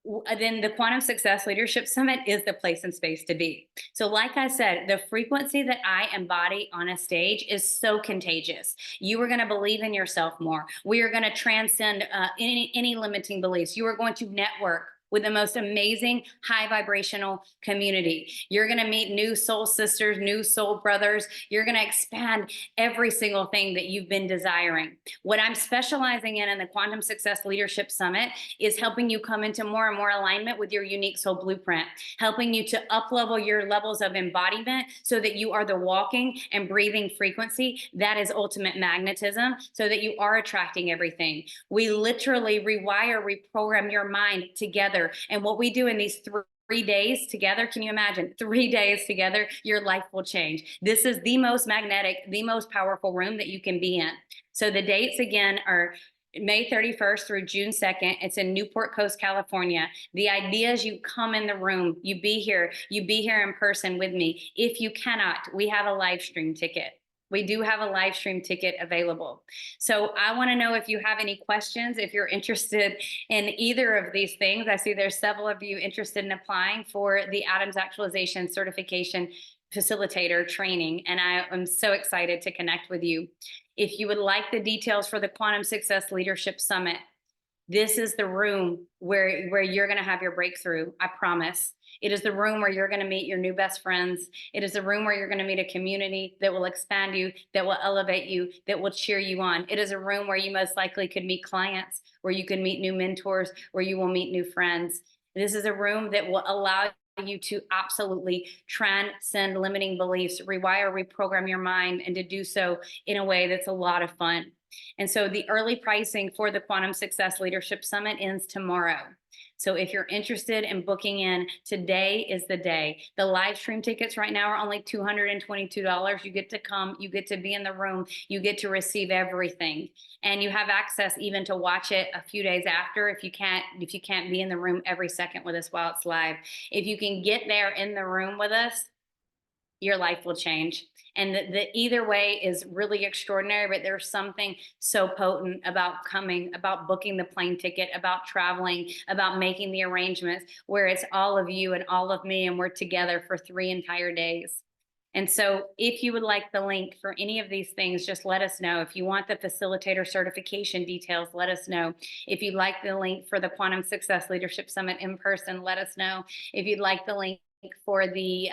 the Quantum Success Leadership Summit is the place and space to be. So like I said, the frequency that I embody on a stage is so contagious. You are going to believe in yourself more. We are going to transcend any limiting beliefs. You are going to network with the most amazing high vibrational community. You're going to meet new soul sisters, new soul brothers. You're going to expand every single thing that you've been desiring. What I'm specializing in the Quantum Success Leadership Summit is helping you come into more and more alignment with your unique soul blueprint, helping you to up-level your levels of embodiment so that you are the walking and breathing frequency that is ultimate magnetism, so that you are attracting everything. We literally rewire, reprogram your mind together. And what we do in these 3 days together, can you imagine 3 days together, your life will change. This is the most magnetic, the most powerful room that you can be in. So the dates again are May 31st through June 2nd. It's in Newport Coast, California. The idea is you come in the room, you be here in person with me. If you cannot, we have a live stream ticket. We do have a live stream ticket available. So I want to know if you have any questions, if you're interested in either of these things. I see there's several of you interested in applying for the Adams Actualization Certification Facilitator training, and I am so excited to connect with you. If you would like the details for the Quantum Success Leadership Summit, this is the room where you're going to have your breakthrough. I promise. It is the room where you're going to meet your new best friends. It is the room where you're going to meet a community that will expand you, that will elevate you, that will cheer you on. It is a room where you most likely could meet clients, where you can meet new mentors, where you will meet new friends. This is a room that will allow you to absolutely transcend limiting beliefs, rewire, reprogram your mind, and to do so in a way that's a lot of fun. And so the early pricing for the Quantum Success Leadership Summit ends tomorrow. So if you're interested in booking in, today is the day. The live stream tickets right now are only $222. You get to come, you get to be in the room, you get to receive everything. And you have access even to watch it a few days after if you can't be in the room every second with us while it's live. If you can get there in the room with us, your life will change. And the either way is really extraordinary, but there's something so potent about coming, about booking the plane ticket, about traveling, about making the arrangements, where it's all of you and all of me, and we're together for 3 entire days. And so if you would like the link for any of these things, just let us know. If you want the facilitator certification details, let us know. If you'd like the link for the Quantum Success Leadership Summit in person, let us know. If you'd like the link for the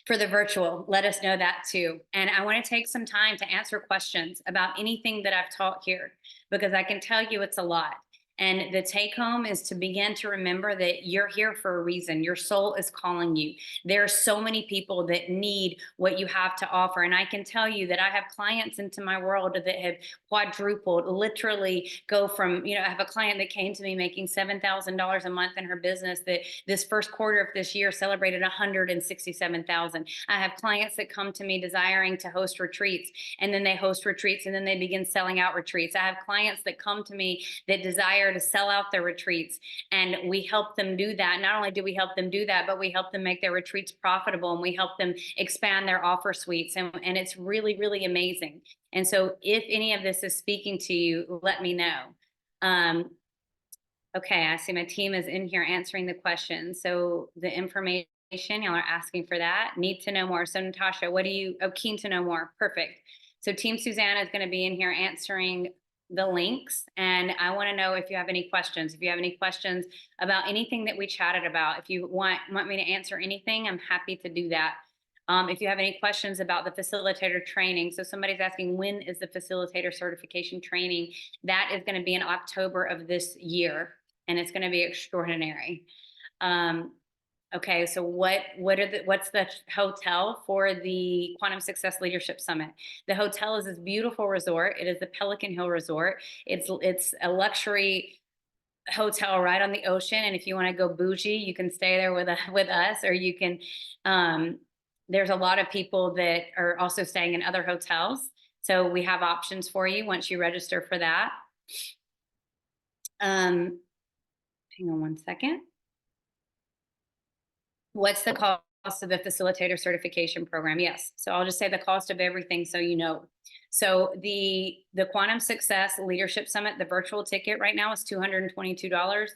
virtual, let us know that too. And I want to take some time to answer questions about anything that I've taught here, because I can tell you it's a lot. And the take home is to begin to remember that you're here for a reason. Your soul is calling you. There are so many people that need what you have to offer. And I can tell you that I have clients into my world that have quadrupled, literally go from, I have a client that came to me making $7,000 a month in her business that this first quarter of this year celebrated $167,000. I have clients that come to me desiring to host retreats, and then they host retreats and then they begin selling out retreats. I have clients that come to me that desire desire to sell out their retreats. And we help them do that. Not only do we help them do that, but we help them make their retreats profitable, and we help them expand their offer suites. And it's really, really amazing. And so if any of this is speaking to you, let me know. Okay, I see my team is in here answering the questions. So the information, y'all are asking for that. Need to know more. So Natasha, keen to know more. Perfect. So Team Susanna is going to be in here answering the links. And I want to know if you have any questions. If you have any questions about anything that we chatted about, if you want me to answer anything, I'm happy to do that. If you have any questions about the facilitator training, so somebody's asking, when is the facilitator certification training? That is going to be in October of this year, and it's going to be extraordinary. Okay, so what's the hotel for the Quantum Success Leadership Summit? The hotel is this beautiful resort. It is the Pelican Hill Resort. It's a luxury hotel right on the ocean, and if you want to go bougie, you can stay there with us, or you can. There's a lot of people that are also staying in other hotels, so we have options for you once you register for that. Hang on one second. What's the cost of the facilitator certification program? Yes. So I'll just say the cost of everything so you know. So the Quantum Success Leadership Summit, the virtual ticket right now is $222.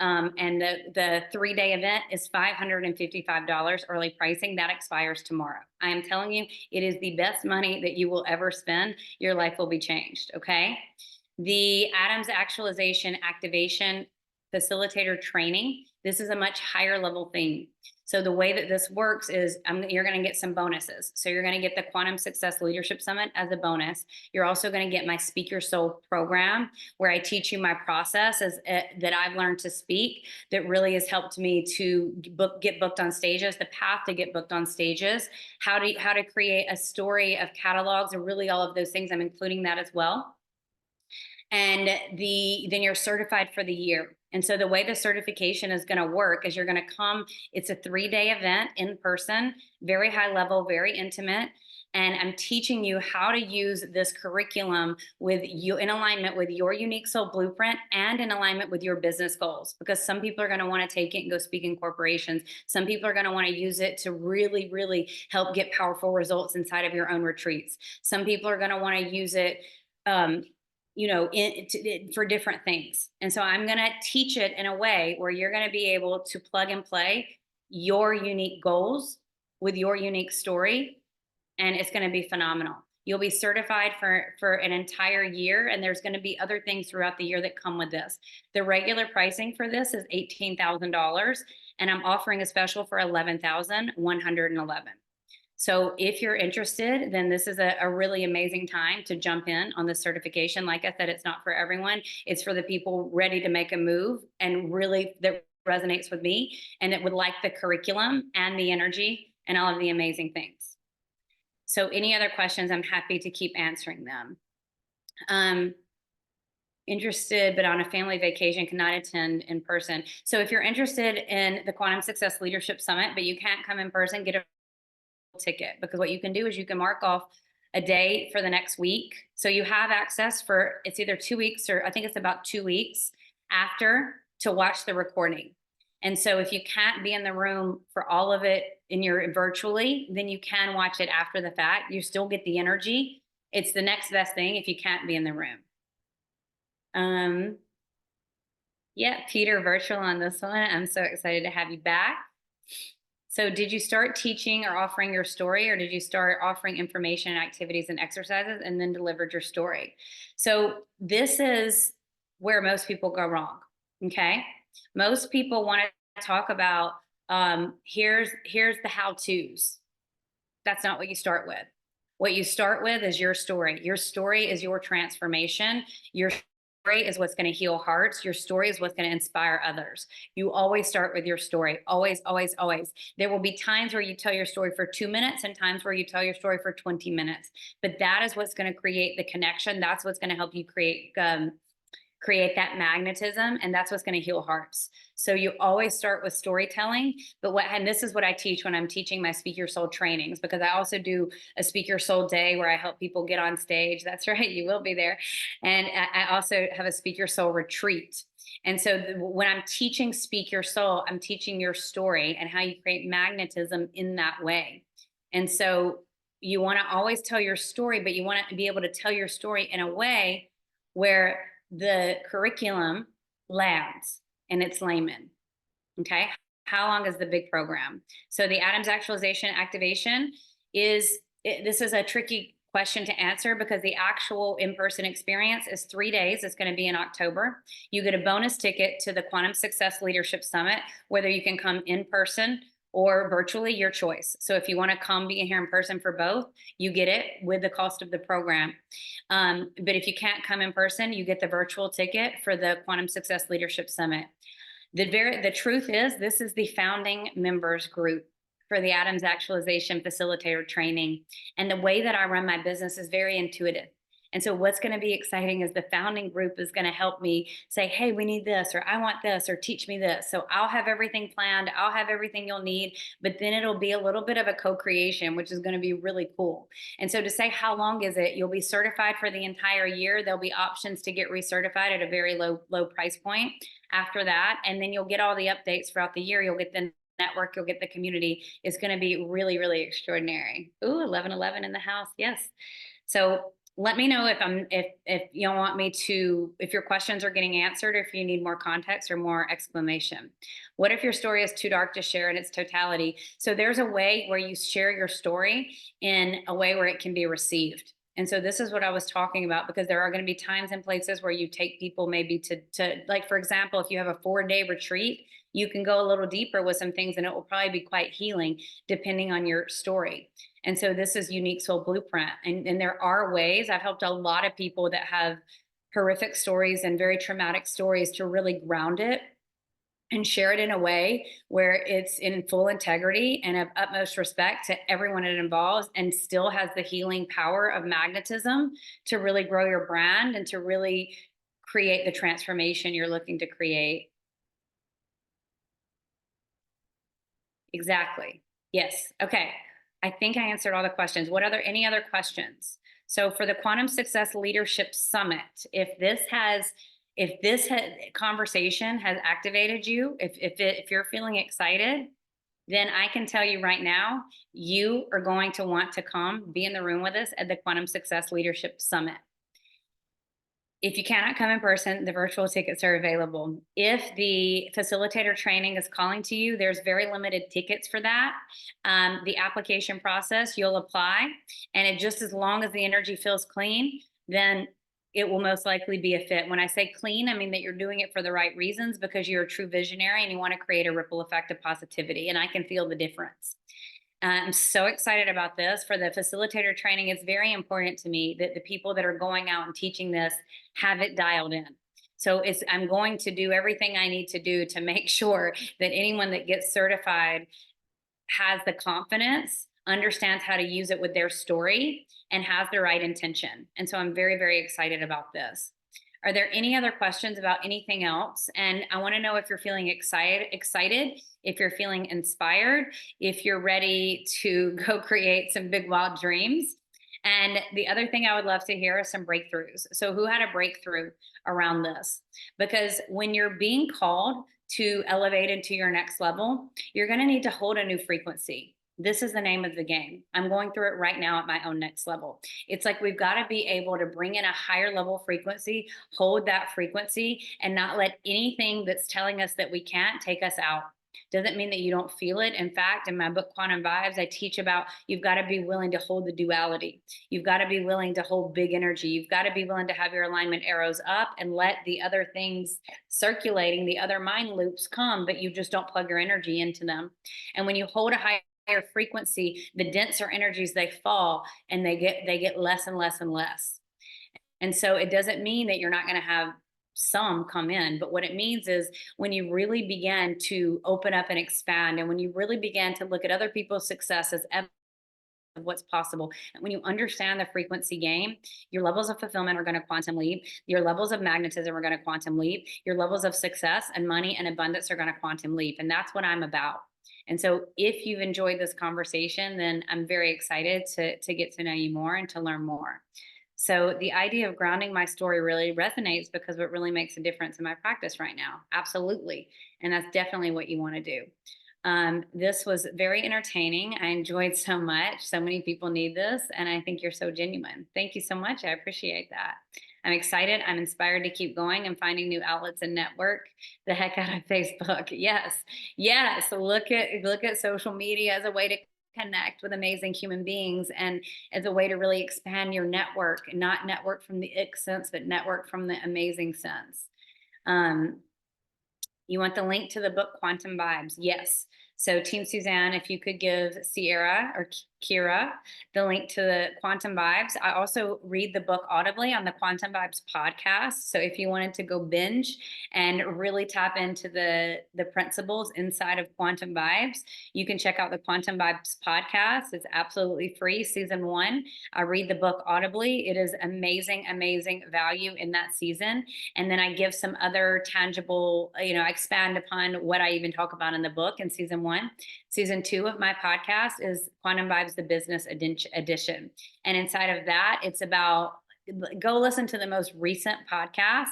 And the 3-day event is $555 early pricing. That expires tomorrow. I am telling you, it is the best money that you will ever spend. Your life will be changed, okay? The Adams Actualization Activation Facilitator Training, this is a much higher level thing. So the way that this works is you're going to get some bonuses. So you're going to get the Quantum Success Leadership Summit as a bonus. You're also going to get my Speak Your Soul program, where I teach you my process that I've learned to speak, that really has helped me to get booked on stages, the path to get booked on stages, how to create a story of catalogs, and really all of those things. I'm including that as well. And then you're certified for the year. And so the way the certification is going to work is you're going to come, it's a 3-day event in person, very high level, very intimate. And I'm teaching you how to use this curriculum with you in alignment with your unique soul blueprint and in alignment with your business goals. Because some people are going to want to take it and go speak in corporations. Some people are going to want to use it to really, really help get powerful results inside of your own retreats. Some people are going to want to use it, for different things. And so I'm going to teach it in a way where you're going to be able to plug and play your unique goals with your unique story. And it's going to be phenomenal. You'll be certified for an entire year. And there's going to be other things throughout the year that come with this. The regular pricing for this is $18,000. And I'm offering a special for $11,111. So if you're interested, then this is a really amazing time to jump in on this certification. Like I said, it's not for everyone. It's for the people ready to make a move and really that resonates with me and that would like the curriculum and the energy and all of the amazing things. So any other questions, I'm happy to keep answering them. Interested, but on a family vacation, cannot attend in person. So if you're interested in the Quantum Success Leadership Summit, but you can't come in person, get a ticket, because what you can do is you can mark off a day for the next week. So you have access for, it's either 2 weeks or I think it's about 2 weeks after to watch the recording. And so if you can't be in the room for all of it and you're virtually, then you can watch it after the fact. You still get the energy. It's the next best thing if you can't be in the room. Yeah, Peter, virtual on this one. I'm so excited to have you back. So did you start teaching or offering your story, or did you start offering information and activities and exercises and then delivered your story? So this is where most people go wrong, okay? Most people want to talk about, here's the how-tos. That's not what you start with. What you start with is your story. Your story is your transformation. Your story is what's going to heal hearts. Your story is what's going to inspire others. You always start with your story. Always, always, always. There will be times where you tell your story for 2 minutes and times where you tell your story for 20 minutes. But that is what's going to create the connection. That's what's going to help you create create that magnetism, and that's what's going to heal hearts. So you always start with storytelling, but and this is what I teach when I'm teaching my Speak Your Soul trainings, because I also do a Speak Your Soul day where I help people get on stage. That's right, you will be there. And I also have a Speak Your Soul retreat. And so when I'm teaching Speak Your Soul, I'm teaching your story and how you create magnetism in that way. And so you want to always tell your story, but you want to be able to tell your story in a way where the curriculum lands and it's layman. Okay. How long is the big program? So the Adams actualization activation this is a tricky question to answer because the actual in-person experience is 3 days. It's going to be in October. You get a bonus ticket to the Quantum Success Leadership Summit, whether you can come in person or virtually, your choice. So if you want to come be here in person for both, you get it with the cost of the program. But if you can't come in person, you get the virtual ticket for the Quantum Success Leadership Summit. The truth is, this is the founding members group for the Adams Actualization Facilitator Training. And the way that I run my business is very intuitive. And so what's going to be exciting is the founding group is going to help me say, hey, we need this, or I want this, or teach me this. So I'll have everything planned. I'll have everything you'll need, but then it'll be a little bit of a co-creation, which is going to be really cool. And so to say, how long is it? You'll be certified for the entire year. There'll be options to get recertified at a very low price point after that. And then you'll get all the updates throughout the year. You'll get the network, you'll get the community. It's going to be really, really extraordinary. Ooh, 1111 in the house. Yes. So let me know if you want me to, if your questions are getting answered, or if you need more context or more explanation. What if your story is too dark to share in its totality? So there's a way where you share your story in a way where it can be received. And so this is what I was talking about, because there are going to be times and places where you take people maybe to like, for example, if you have a 4-day retreat, you can go a little deeper with some things and it will probably be quite healing depending on your story. And so this is Unique Soul Blueprint. And there are ways. I've helped a lot of people that have horrific stories and very traumatic stories to really ground it and share it in a way where it's in full integrity and of utmost respect to everyone it involves, and still has the healing power of magnetism to really grow your brand and to really create the transformation you're looking to create. Exactly. Yes. Okay. I think I answered all the questions. Any other questions? So for the Quantum Success Leadership Summit, if this conversation has activated you, if you're feeling excited, then I can tell you right now, you are going to want to come be in the room with us at the Quantum Success Leadership Summit. If you cannot come in person, the virtual tickets are available. If the facilitator training is calling to you, there's very limited tickets for that. The application process, you'll apply, and it just as long as the energy feels clean, then it will most likely be a fit. When I say clean, I mean that you're doing it for the right reasons, because you're a true visionary and you want to create a ripple effect of positivity, and I can feel the difference. I'm so excited about this. For the facilitator training, it's very important to me that the people that are going out and teaching this have it dialed in. So I'm going to do everything I need to do to make sure that anyone that gets certified has the confidence, understands how to use it with their story, and has the right intention. And so I'm very, very excited about this. Are there any other questions about anything else? And I want to know if you're feeling excited, if you're feeling inspired, if you're ready to go create some big, wild dreams. And the other thing I would love to hear is some breakthroughs. So who had a breakthrough around this? Because when you're being called to elevate into your next level, you're going to need to hold a new frequency. This is the name of the game. I'm going through it right now at my own next level. It's like we've got to be able to bring in a higher level frequency, hold that frequency, and not let anything that's telling us that we can't take us out. Doesn't mean that you don't feel it. In fact, in my book, Quantum Vibes, I teach about you've got to be willing to hold the duality. You've got to be willing to hold big energy. You've got to be willing to have your alignment arrows up and let the other things circulating, the other mind loops come, but you just don't plug your energy into them. And when you hold a higher frequency, the denser energies, they fall, and they get less and less and less. And so it doesn't mean that you're not going to have some come in, but what it means is when you really begin to open up and expand, and when you really begin to look at other people's success as what's possible. And when you understand the frequency game, your levels of fulfillment are going to quantum leap. Your levels of magnetism are going to quantum leap. Your levels of success and money and abundance are going to quantum leap. And that's what I'm about. And so if you've enjoyed this conversation, then I'm very excited to get to know you more and to learn more. So the idea of grounding my story really resonates because it really makes a difference in my practice right now. Absolutely. And that's definitely what you want to do. This was very entertaining. I enjoyed so much. So many people need this, and I think you're so genuine. Thank you so much. I appreciate that. I'm excited. I'm inspired to keep going and finding new outlets and network the heck out of Facebook. Yes, yes. Look at social media as a way to connect with amazing human beings and as a way to really expand your network, not network from the ick sense, but network from the amazing sense. You want the link to the book Quantum Vibes? Yes. So Team Suzanne, if you could give Sierra or Kira the link to the Quantum Vibes. I also read the book audibly on the Quantum Vibes podcast. So if you wanted to go binge and really tap into the principles inside of Quantum Vibes, you can check out the Quantum Vibes podcast. It's absolutely free, season 1. I read the book audibly. It is amazing, amazing value in that season. And then I give some other tangible, I expand upon what I even talk about in the book in season 1. Season 2 of my podcast is Quantum Vibes, the business edition. And inside of that, it's about go listen to the most recent podcast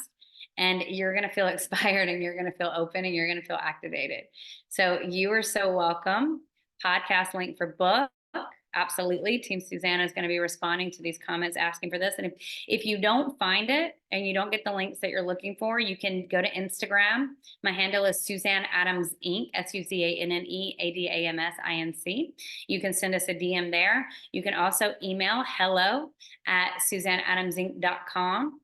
and you're going to feel inspired and you're going to feel open and you're going to feel activated. So you are so welcome. Podcast link for book. Absolutely. Team Susanna is going to be responding to these comments asking for this. And if you don't find it and you don't get the links that you're looking for, you can go to Instagram. My handle is Suzanne Adams Inc. SUZANNEADAMSINC. You can send us a DM there. You can also email hello@SuzanneAdamsInc.com.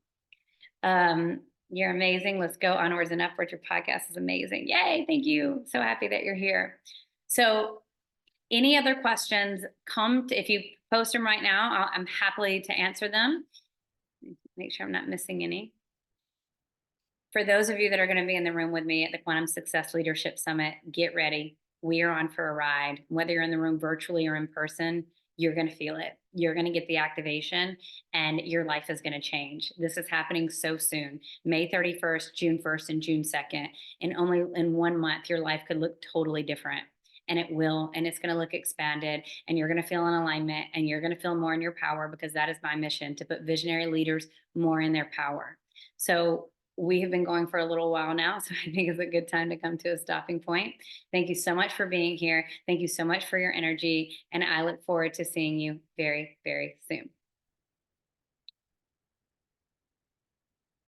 You're amazing. Let's go onwards and upwards. Your podcast is amazing. Yay. Thank you. So happy that you're here. So any other questions, if you post them right now, I'm happy to answer them. Make sure I'm not missing any. For those of you that are going to be in the room with me at the Quantum Success Leadership Summit, get ready. We are on for a ride. Whether you're in the room virtually or in person, you're going to feel it. You're going to get the activation and your life is going to change. This is happening so soon. May 31st, June 1st, and June 2nd. And only in 1 month, your life could look totally different. And it will, and it's going to look expanded, and you're going to feel in alignment, and you're going to feel more in your power, because that is my mission, to put visionary leaders more in their power. So we have been going for a little while now, so I think it's a good time to come to a stopping point. Thank you so much for being here. Thank you so much for your energy, and I look forward to seeing you very, very soon.